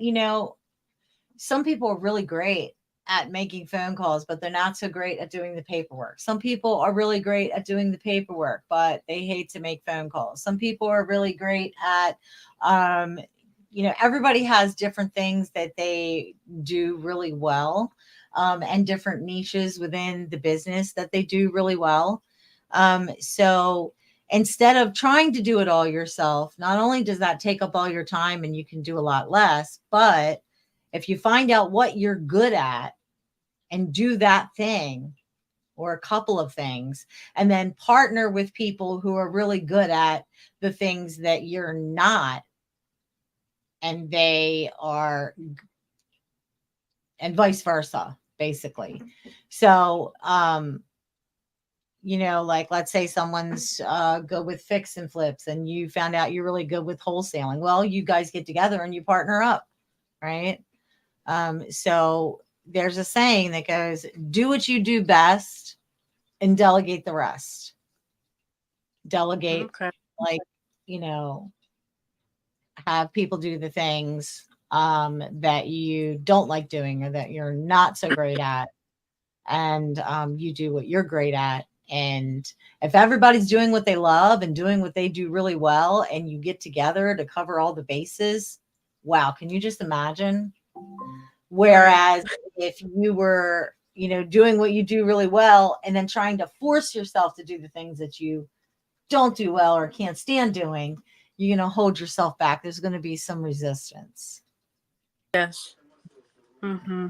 some people are really great at making phone calls, but they're not so great at doing the paperwork. Some people are really great at doing the paperwork, but they hate to make phone calls. Some people are really great at, um, everybody has different things that they do really well, and different niches within the business that they do really well. So instead of trying to do it all yourself, not only does that take up all your time and you can do a lot less, but if you find out what you're good at and do that thing or a couple of things, and then partner with people who are really good at the things that you're not, and they are, and vice versa, basically. So, like let's say someone's good with fix and flips and you found out you're really good with wholesaling. Well, you guys get together and you partner up, right? So there's a saying that goes, do what you do best and delegate the rest. Delegate, okay. like, you know, have people do the things that you don't like doing or that you're not so great at. And you do what you're great at. And if everybody's doing what they love and doing what they do really well, and you get together to cover all the bases, wow, can you just imagine? Right. Whereas if you were, doing what you do really well and then trying to force yourself to do the things that you don't do well or can't stand doing, you're going to hold yourself back. There's going to be some resistance. Yes. Mm-hmm.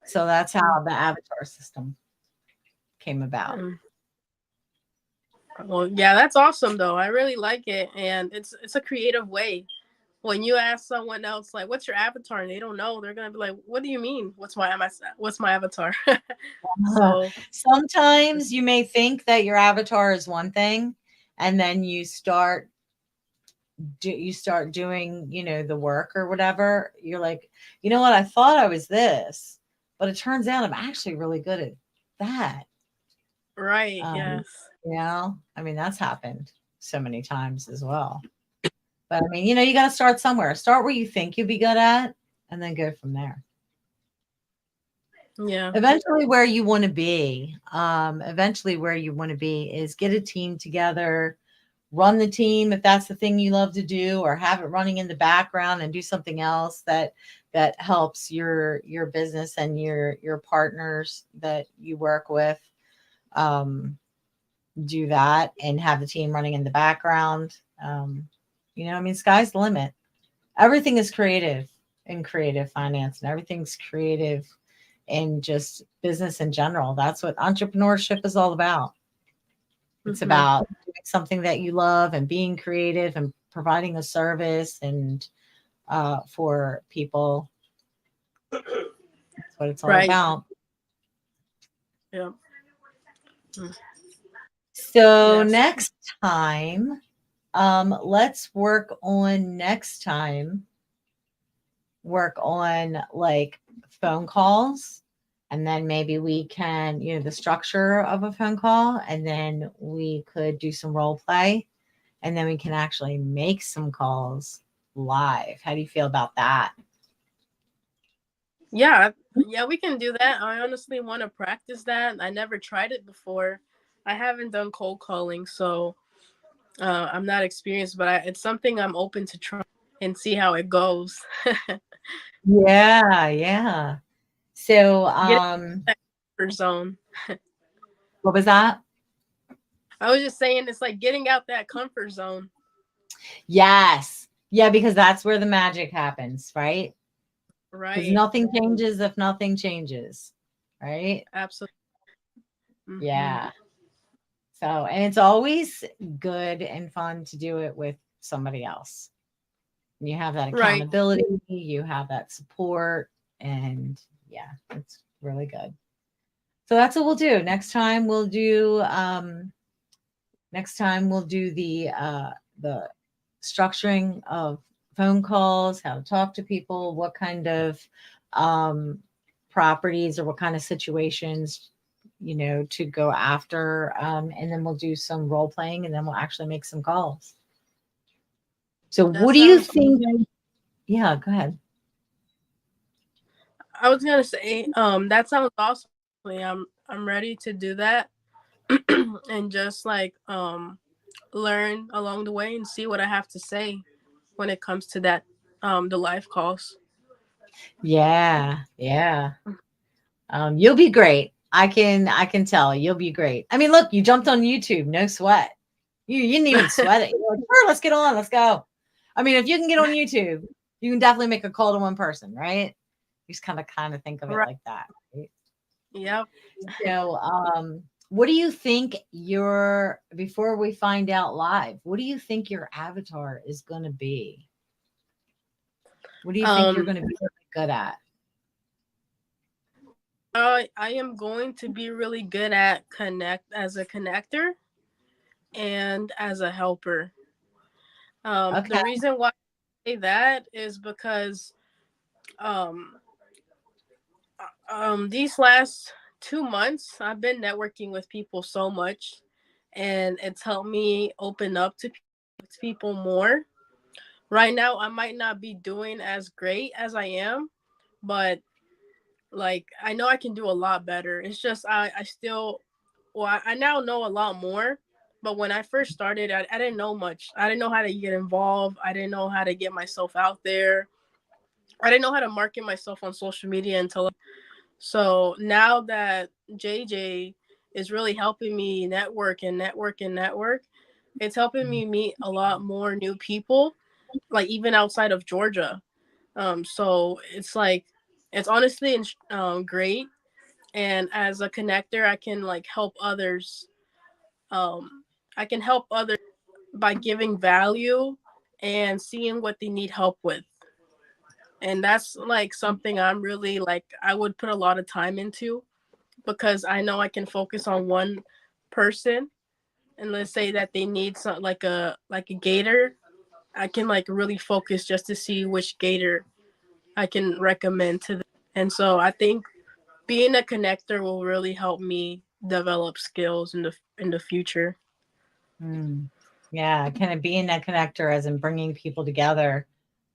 So that's how the avatar system came about. Mm. Well, yeah, that's awesome though. I really like it, and it's a creative way. When you ask someone else like, "What's your avatar?" and they don't know, they're gonna be like, "What do you mean? What's my avatar?" So Sometimes you may think that your avatar is one thing, and then you start doing, the work or whatever. You're like, you know what? I thought I was this, but it turns out I'm actually really good at that. right, Um, yes, I mean, that's happened so many times as well. But I mean, you got to start somewhere. Start where you think you'll be good at, and then go from there. yeah, Eventually where you want to be is get a team together, run the team if that's the thing you love to do, or have it running in the background and do something else that helps your business and your partners that you work with. Do that and have the team running in the background. I mean, sky's the limit. Everything is creative in creative finance, and everything's creative in just business in general. That's what entrepreneurship is all about. It's mm-hmm. about doing something that you love and being creative and providing a service and for people. That's what it's all Right, about. yeah, So yes, next time, let's work on like phone calls, and then maybe we can, the structure of a phone call, and then we could do some role play, and then we can actually make some calls live. How do you feel about that? yeah, yeah. We can do that. I honestly want to practice that. I never tried it before. I haven't done cold calling, so I'm not experienced, but it's something I'm open to try and see how it goes. Yeah, yeah. So, Get that comfort zone. what was that? I was just saying it's like getting out that comfort zone. Yes. Yeah, because that's where the magic happens, right? Because Right. nothing changes if nothing changes, right? Absolutely. Hmm. Yeah. So, and it's always good and fun to do it with somebody else. You have that Right. accountability, you have that support, and yeah, it's really good. So that's what we'll do. Next time we'll do the structuring of phone calls, how to talk to people, what kind of um, properties or what kind of situations, to go after, and then we'll do some role playing, and then we'll actually make some calls. So, That what do you sounds. think? Yeah, go ahead. I was gonna say, that sounds awesome. I'm ready to do that, and just like learn along the way and see what I have to say when it comes to that the live calls. Yeah, yeah. You'll be great. I can tell you'll be great. I mean, look, you jumped on YouTube, no sweat. You didn't even sweat it. You're like, sure, let's get on, let's go. I mean, if you can get on YouTube, you can definitely make a call to one person, right? You just kind of think of it Right. like that. Right? Yep. So, what do you think your before we find out live? What do you think your avatar is going to be? What do you think you're Um, going to be really good at? I am going to be really good at connect as a connector and as a helper. Okay. The reason why I say that is because um, these last 2 months I've been networking with people so much, and it's helped me open up to people more. Right now, I might not be doing as great as I am, but like I know I can do a lot better. It's just I still well I now know a lot more. But when I first started, I didn't know much. I didn't know how to get involved. I didn't know how to get myself out there. I didn't know how to market myself on social media until so now that JJ is really helping me network and network and network, it's helping me meet a lot more new people, like even outside of Georgia. So it's like it's honestly great, and as a connector, I can like help others. I can help others by giving value and seeing what they need help with, and that's like something I'm really like I would put a lot of time into because I know I can focus on one person, and let's say that they need some like a gator, I can like really focus just to see which gator I can recommend to them. And so I think being a connector will really help me develop skills in the future. Mm. Yeah, kind of being that connector as in bringing people together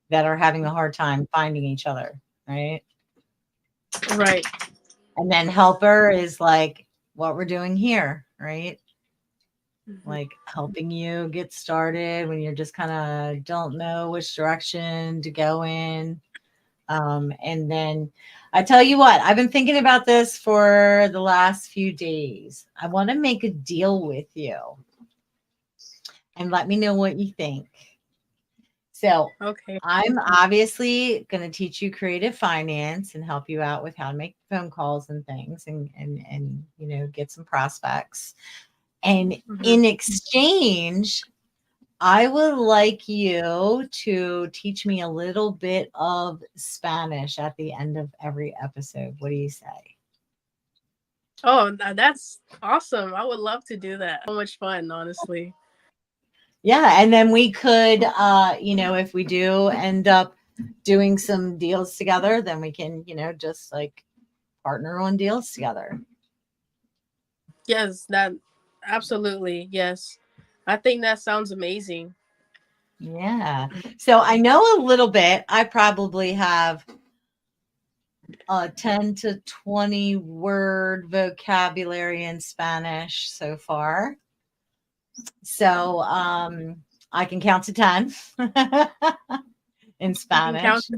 that are having a hard time finding each other, right? Right. And then helper is like what we're doing here, right? Mhm. Like helping you get started when you're just kind of don't know which direction to go in. And then I tell you what, I've been thinking about this for the last few days. I want to make a deal with you and let me know what you think. So Okay. I'm obviously going to teach you creative finance and help you out with how to make phone calls and things and get some prospects. And Hmm. in exchange, I would like you to teach me a little bit of Spanish at the end of every episode. What do you say? Oh, that's awesome. I would love to do that. So much fun, honestly. Yeah, and then we could if we do end up doing some deals together, then we can, just like partner on deals together. Yes, that absolutely. Yes. I think that sounds amazing. Yeah. So I know a little bit. I probably have a 10 to 20 word vocabulary in Spanish so far. So I can count to 10 in You can count. Spanish.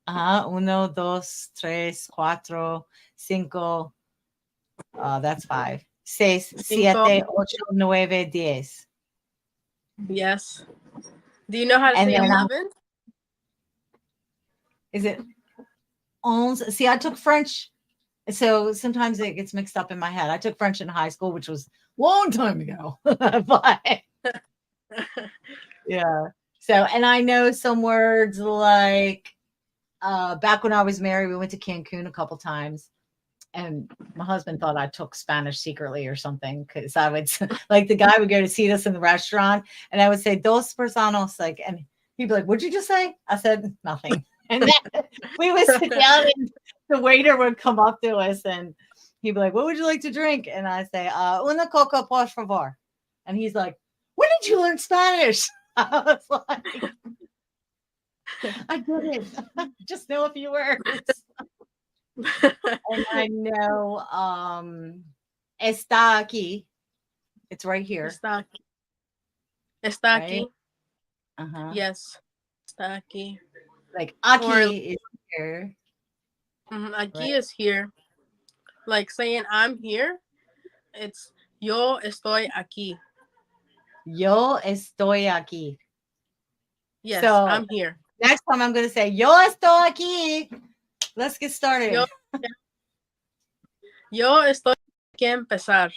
Uno, dos, tres, cuatro, cinco. That's five. Seis, Cinco. siete, ocho, nueve, diez. Yes. Do you know how to And say then 11? is it onze? See, I took French. So sometimes it gets mixed up in my head. I took French in high school, which was long time ago. But yeah. So, and I know some words like back when I was married, we went to Cancun a couple times, and my husband thought I took Spanish secretly or something because I would like the guy would go to see us in the restaurant, and I would say dos personas, like, and he'd be like, "What'd you just say?" I said nothing, and then we would sit down, and the waiter would come up to us, and he'd be like, "What would you like to drink?" And I say, "Una coca, por favor," and he's like, "When did you learn Spanish?" I was like, "I didn't, just know a few words." And I know está aquí. It's right here, Está aquí. Está right? aquí. Uh-huh. Yes. Está aquí. Like Or aquí is here, right? aquí is here. Like saying I'm here, it's yo estoy aquí. Yo estoy aquí. Yes, So I'm here. next time I'm going to say yo estoy aquí. Let's get Yo started. yo estoy aquí a empezar.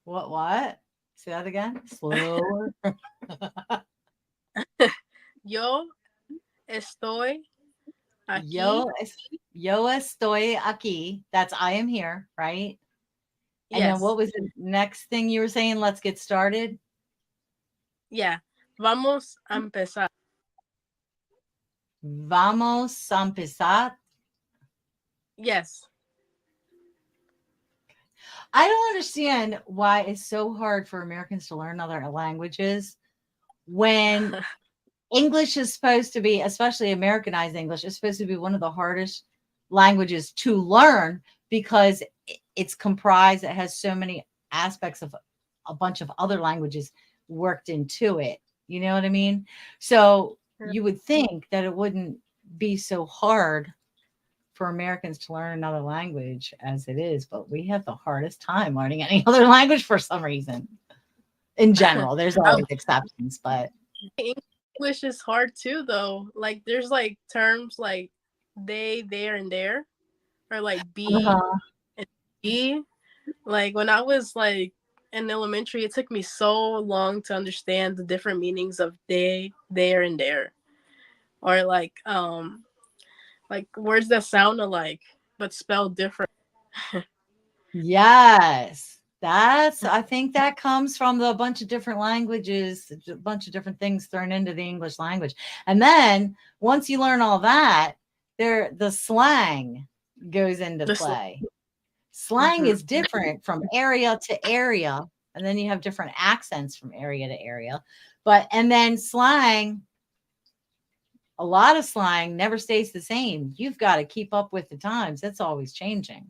What? Say that again. Slower. Yo estoy aquí. Yo, yo estoy aquí. That's I am here, right? And then Yes. what was the next thing you were saying? Let's get started. Yeah. Vamos a empezar. Vamos a empezar. Yes. I don't understand why it's so hard for Americans to learn other languages when English is supposed to be, especially Americanized English, is supposed to be one of the hardest languages to learn because it's comprised, it has so many aspects of a bunch of other languages worked into it. You know what I mean? So you would think that it wouldn't be so hard for Americans to learn another language as it is, but we have the hardest time learning any other language for some reason. In general, there's always exceptions, but English is hard too, though. Like, there's like terms like they, there, and there, or like be uh-huh. and be. Like, when I was like in elementary, it took me so long to understand the different meanings of they, there, and there, or like words that sound alike but spelled different. Yes. That's I think that comes from the bunch of different languages, a bunch of different things thrown into the English language. And then once you learn all that, there the slang goes into Just like, play. Slang mhm. is different from area to area, and then you have different accents from area to area. But and then slang, a lot of slang never stays the same. You've got to keep up with the times. It's always changing.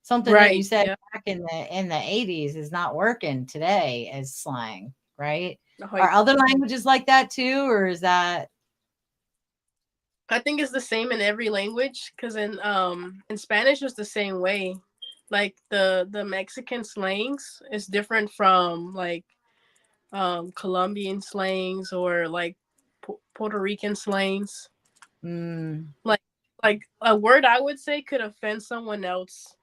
Something that you Right. said Yeah. back in the 80s is not working today as slang, right? Oh, yeah. Are other languages like that too, or is that I think it's the same in every language because in Spanish it's the same way. Like the Mexican slangs is different from like Colombian slangs or like Puerto Rican slangs. mm, Like like a word I would say could offend someone else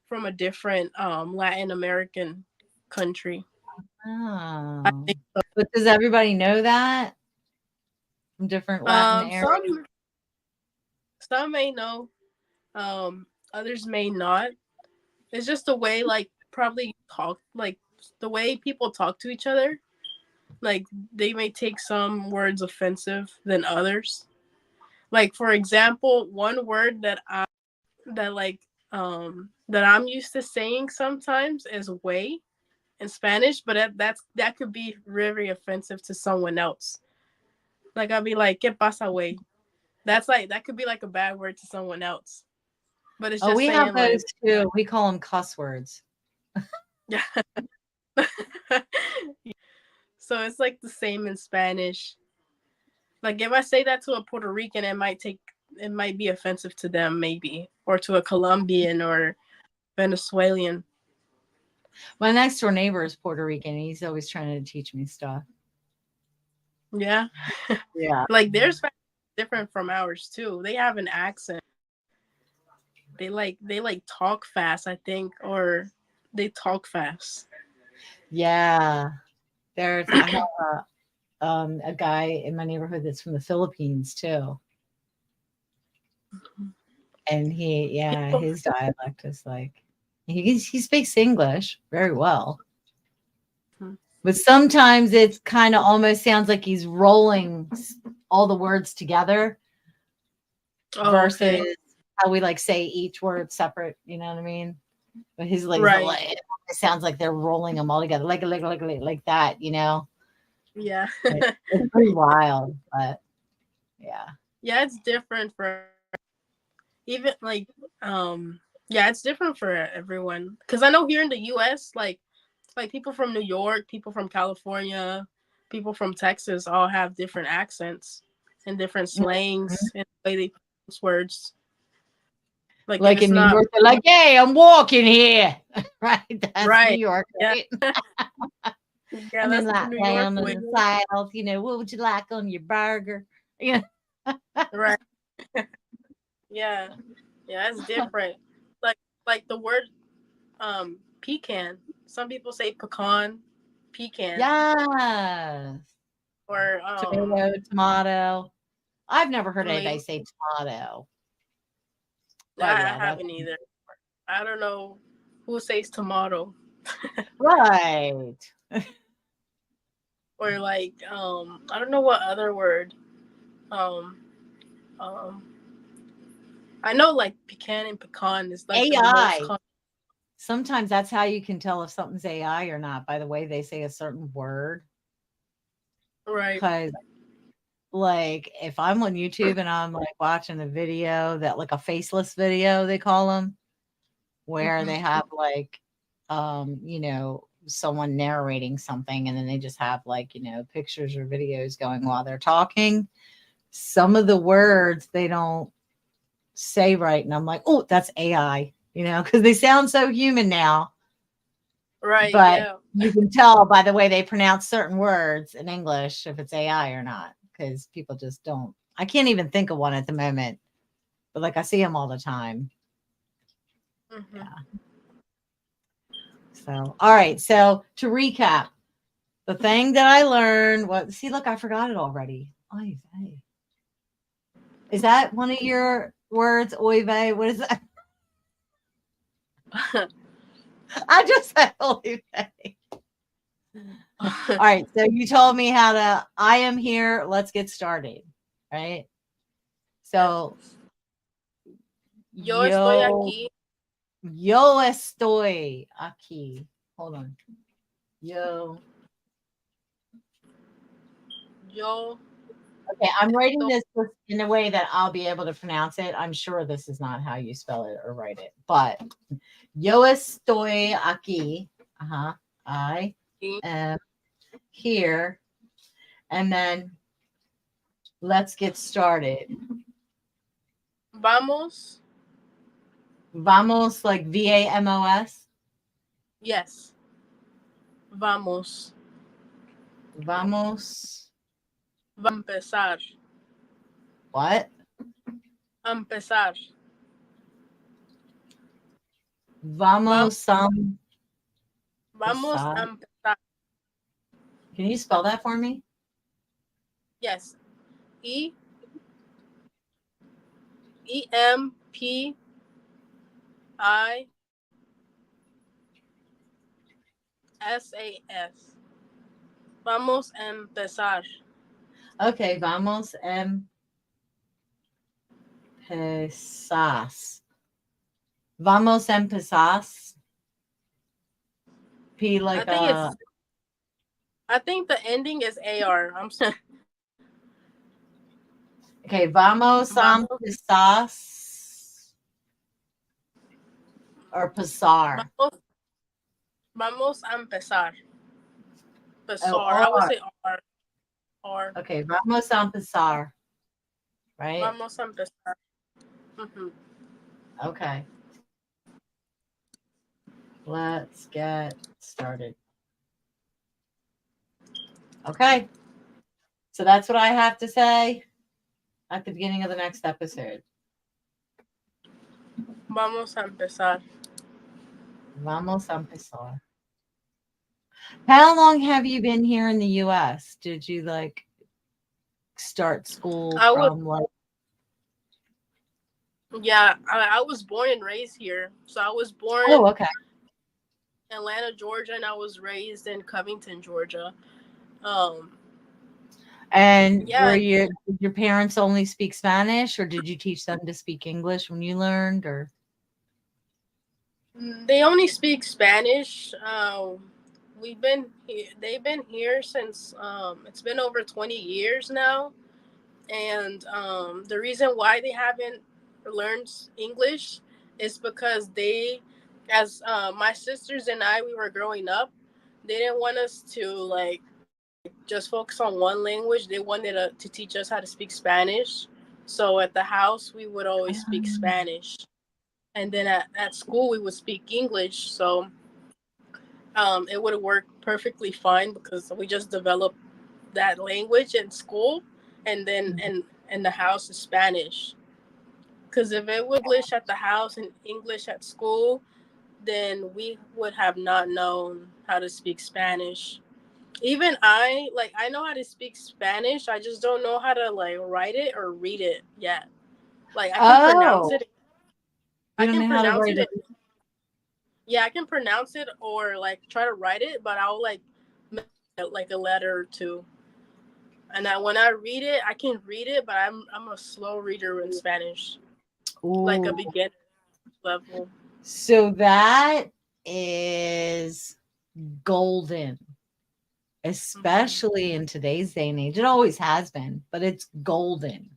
from a different Latin American country. I oh. think But does everybody know that from different Latin areas? some may know, others may not. It's just the way like probably talk like the way people talk to each other. Like they may take some words offensive than others. Like for example, one word that like that I'm used to saying sometimes is way in Spanish, but that could be very offensive to someone else. Like I'll be like, "¿Qué pasa, way?" That's like that could be like a bad word to someone else, but it's Oh, just we have saying like, those too. We call them cuss words. yeah. So it's like the same in Spanish. Like if I say that to a Puerto Rican, it might be offensive to them maybe, or to a Colombian or Venezuelan. My next door neighbor is Puerto Rican. He's always trying to teach me stuff. Yeah. Yeah. Like their Spanish is different from ours too. They have an accent. They like talk fast, I think, or they talk fast. Yeah. There's I have a guy in my neighborhood that's from the Philippines too. And yeah, People, his dialect is like he speaks English very well, but sometimes it's kind of almost sounds like he's rolling all the words together oh, versus okay. how we like say each word separate. You know what I mean? But his Right. it sounds like they're rolling them all together, like that. You know, Yeah. it's pretty wild, but yeah. Yeah, it's different for even like yeah, it's different for everyone. Cuz I know here in the US like people from New York, people from California, people from Texas all have different accents and different Mhm. slangs and the way they pronounce words. Like if Like it's in New not York, they're like, "Hey, I'm walking here," right? That's New right. York, Yeah. right? Yeah, And then that's the like New York down in way. the South, what would you like on your burger? Yeah. Right. Yeah. Yeah, it's different. Like the word pecan. Some people say pecan, pecan Yes. or Tomato, tomato. I've never heard anybody tomato. say tomato, but I yeah, that's haven't either. I don't know who says tomato right. or like I don't know what other word. Um um I know like pecan and pecan is like the most AI. common. Sometimes that's how you can tell if something's AI or not by the way they say a certain word. Right. Because like if I'm on YouTube and I'm like watching a video that like a faceless video they call them, where Hmm. they have like someone narrating something and then they just have like pictures or videos going while they're talking. Some of the words they don't say right and I'm like, oh, that's AI, because they sound so human now, Right, but yeah. you can tell by the way they pronounce certain words in English if it's AI or not, because people just don't. I can't even think of one at the moment, but like I see them all the time. Hmm. Yeah. So, all right. So to recap, the thing that I learned was, see, look, I forgot it already. Oy vey. Is that one of your words? Oy vey. What is that? I just said oy vey. All right. So you told me how to, I am here. Let's get started. Right. Yes. So, Yo estoy yo, aquí. yo estoy aquí. Hold on. Yo. Yo Okay, I'm writing estoy. this in a way that I'll be able to pronounce it. I'm sure this is not how you spell it or write it, but yo estoy aquí. Uh-huh. I am here. And then let's get started. Vamos. Vamos, like VAMOS. Yes. Vamos. Vamos. Va a empezar. What? A empezar. Vamos, Vamos vamos a empezar. empezar. Can you spell that for me? Yes. E EMPISAS. Vamos a empezar. Okay, vamos empezar. Vamos empezar. P I like think it's. I think the ending is AR. I'm sorry. okay, vamos a Vamos. empezar or pasar. Vamos. Vamos a empezar. Oh, Pesar. I would R. say R. R. Okay, vamos a empezar, right? Vamos a empezar. Hmm. Okay, let's get started. Okay, so that's what I have to say at the beginning of the next episode. Vamos a empezar. Vamos a empezar. How long have you been here in the US? Did you like start school I was from like, yeah, I was born and raised here. So I was oh, born okay. in Atlanta, Georgia, and I was raised in Covington, Georgia. Um, And yeah, did your parents only speak Spanish or did you teach them to speak English when you learned or? they only speak Spanish. They've been here since it's been over 20 years now, and the reason why they haven't learned English is because as my sisters and I, we were growing up, they didn't want us to like just focus on one language. They wanted to teach us how to speak Spanish. So at the house, we would always speak Spanish, and then at school, we would speak English. So it would have worked perfectly fine because we just developed that language in school, and then in the house is Spanish. Because if it was English at the house and English at school, then we would have not known how to speak Spanish. Even I know how to speak Spanish. I just don't know how to like write it or read it yet. Like I can pronounce Oh, it. you I don't can know how to pronounce write it. it. Yeah, I can pronounce it or like try to write it, but I'll like make it like a letter or two. And when I read it, I can read it, but I'm a slow reader in Spanish, like a Ooh. beginner level. So that is golden, Hmm. especially in today's day and age. It always has been, but it's golden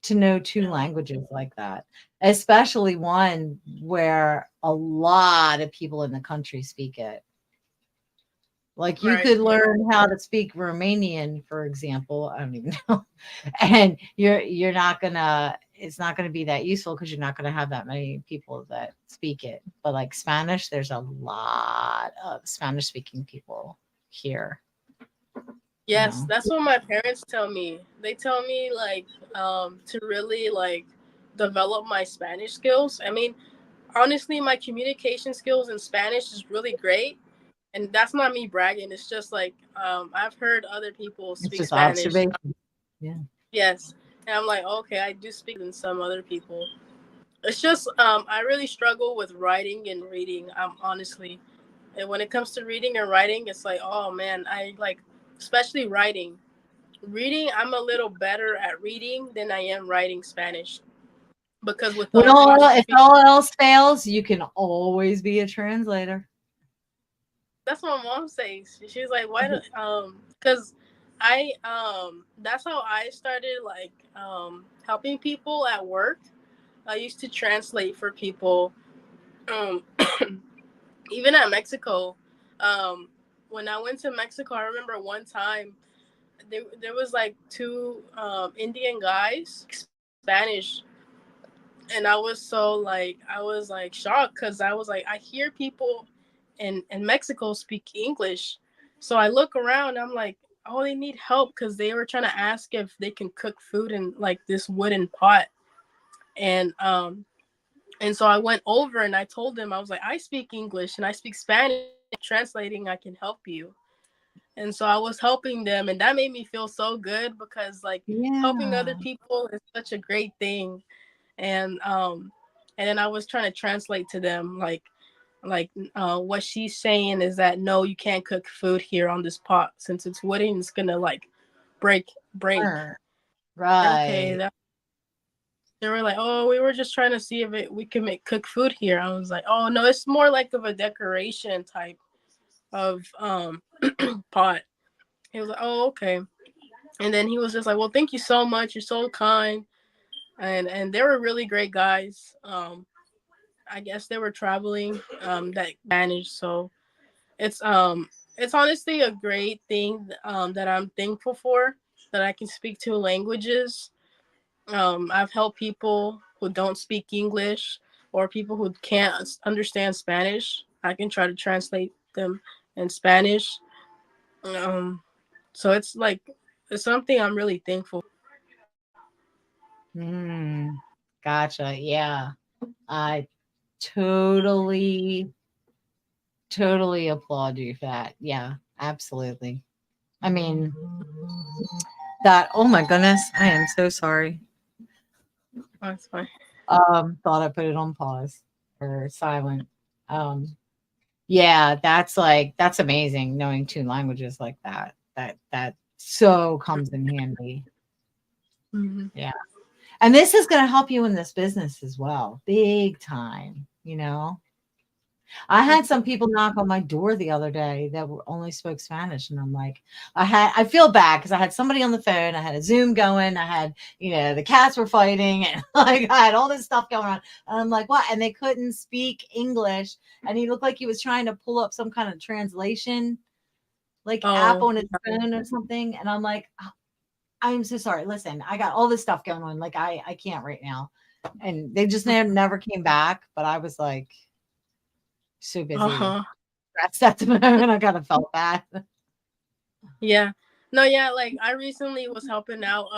to know two Yeah. languages like that, especially one where a lot of people in the country speak it. Like you Right. could Yeah. learn how to speak Romanian, for example. I don't even know. And you're not gonna it's not gonna be that useful because you're not gonna have that many people that speak it. But like Spanish, there's a lot of Spanish speaking people here, you Yes, know. that's what my parents tell me. They tell me like to really like develop my Spanish skills. I mean, honestly, my communication skills in Spanish is really great, and that's not me bragging. It's just like I've heard other people It's speak just Spanish. observation. Yeah. Yes, and I'm like, okay, I do speak than some other people. It's just I really struggle with writing and reading. Honestly, and when it comes to reading and writing, it's like, oh man, I like, especially writing. Reading, I'm a little better at reading than I am writing Spanish because with When all English if speak. all else fails, you can always be a translator. That's what my mom says. She's like, why do because I that's how I started like helping people at work. I used to translate for people. Um, even at Mexico, um, when I went to Mexico, I remember one time there was like two Indian guys Spanish, and I was like shocked because I was like I hear people in Mexico speak English, so I look around. I'm like, oh, they need help because they were trying to ask if they can cook food in like this wooden pot, and so I went over and I told them I was like I speak English and I speak Spanish. Translating, I can help you. And so I was helping them, and that made me feel so good because like helping other Yeah. people is such a great thing. And then I was trying to translate to them what she's saying is that no, you can't cook food here on this pot since it's wooden. It's gonna like break. Okay, Right. that they were like, oh, we were just trying to see if we can make cook food here. I was like, oh no, it's more like of a decoration type of pot. He was like, oh okay. And then he was just like, well, thank you so much. You're so kind. And they were really great guys. I guess they were traveling that Spanish, so it's um it's honestly a great thing that I'm thankful for that I can speak two languages. I've helped people who don't speak English or people who can't understand Spanish. I can try to translate them in Spanish. Um, so it's something I'm really thankful. Mm, gotcha. Yeah. I totally Totally applaud you for that. Yeah, absolutely. I mean, that, oh my goodness, I am so sorry. That's fine. Thought I put it on pause or silent. Um, yeah, that's like that's amazing knowing two languages like that. That so comes in handy. Hmm. Yeah. And this is going to help you in this business as well. Big time, you know. I had some people knock on my door the other day that only spoke Spanish, and I'm like, I feel bad because I had somebody on the phone, I had a Zoom going, I had, the cats were fighting, and like I had all this stuff going on. And I'm like, what? And they couldn't speak English, and he looked like he was trying to pull up some kind of translation like app Oh, on his phone or something, and I'm like, "Oh, I'm so sorry. Listen, I got all this stuff going on, like I can't right now." And they just never came back, but I was like so busy uh-huh. stressed at the moment. I kind of felt bad. Yeah. No, yeah, like I recently was helping out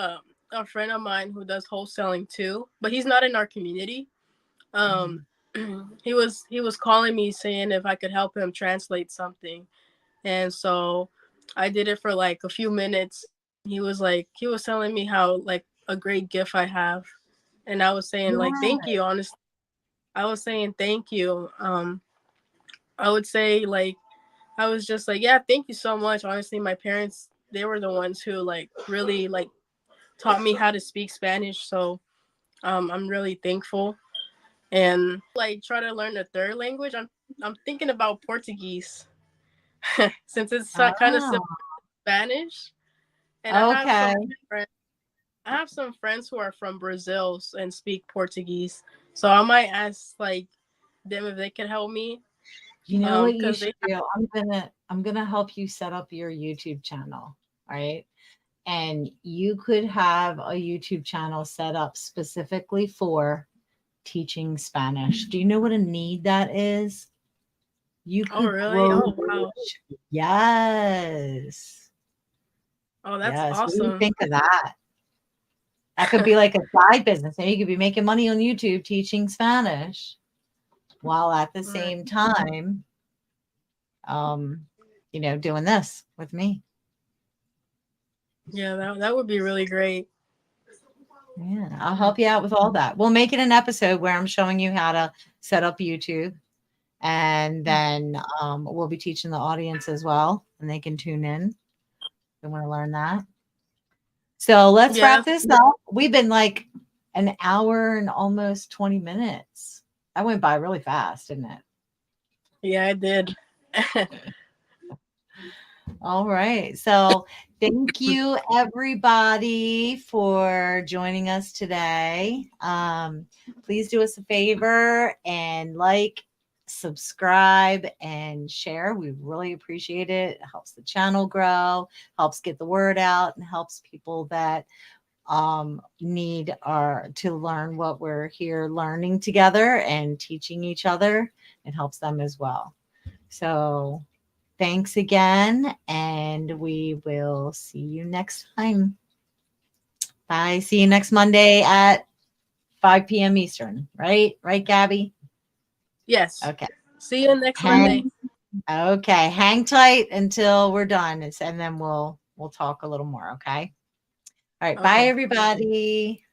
a friend of mine who does wholesaling too, but he's not in our community. Um Mhm. he was calling me saying if I could help him translate something. And so I did it for like a few minutes. He was telling me how like a great gift I have. And I was saying like thank Yeah, you, honestly. I was saying thank you. I would say like I was just like, yeah, thank you so much. Honestly, my parents, they were the ones who like really like taught me how to speak Spanish. So I'm really thankful. And like try to learn a third language. I'm thinking about Portuguese since it's kind of similar oh, to Spanish. And okay. friends. I have some friends who are from Brazil and speak Portuguese. So I might ask like them if they can help me. You know what you Because should they do? I'm gonna help you set up your YouTube channel, right? And you could have a YouTube channel set up specifically for teaching Spanish. Do you know what a need that is? You oh could really? grow Oh wow. yes. Oh that's Yes. What do you awesome. think of that? That could be like a side business. And you could be making money on YouTube teaching Spanish while at the Right. same time, um, doing this with me. Yeah, that would be really great. Yeah, I'll help you out with all that. We'll make it an episode where I'm showing you how to set up YouTube, and then we'll be teaching the audience as well, and they can tune in. They want to learn that. So let's Yeah, wrap this up. We've been like an hour and almost 20 minutes. That went by really fast, didn't it? yeah, I did. All right. So thank you everybody for joining us today. Please do us a favor and like, subscribe, and share. We really appreciate it. It helps the channel grow, helps get the word out, and helps people that need our to learn what we're here learning together and teaching each other. It helps them as well. So thanks again, and we will see you next time. Bye. See you next Monday at 5 p.m. Eastern. Right? Right, Gaby? Yes. Okay. See you next Monday. Hang okay. Hang tight until we're done. And then we'll talk a little more. Okay. All right. Bye Okay. everybody.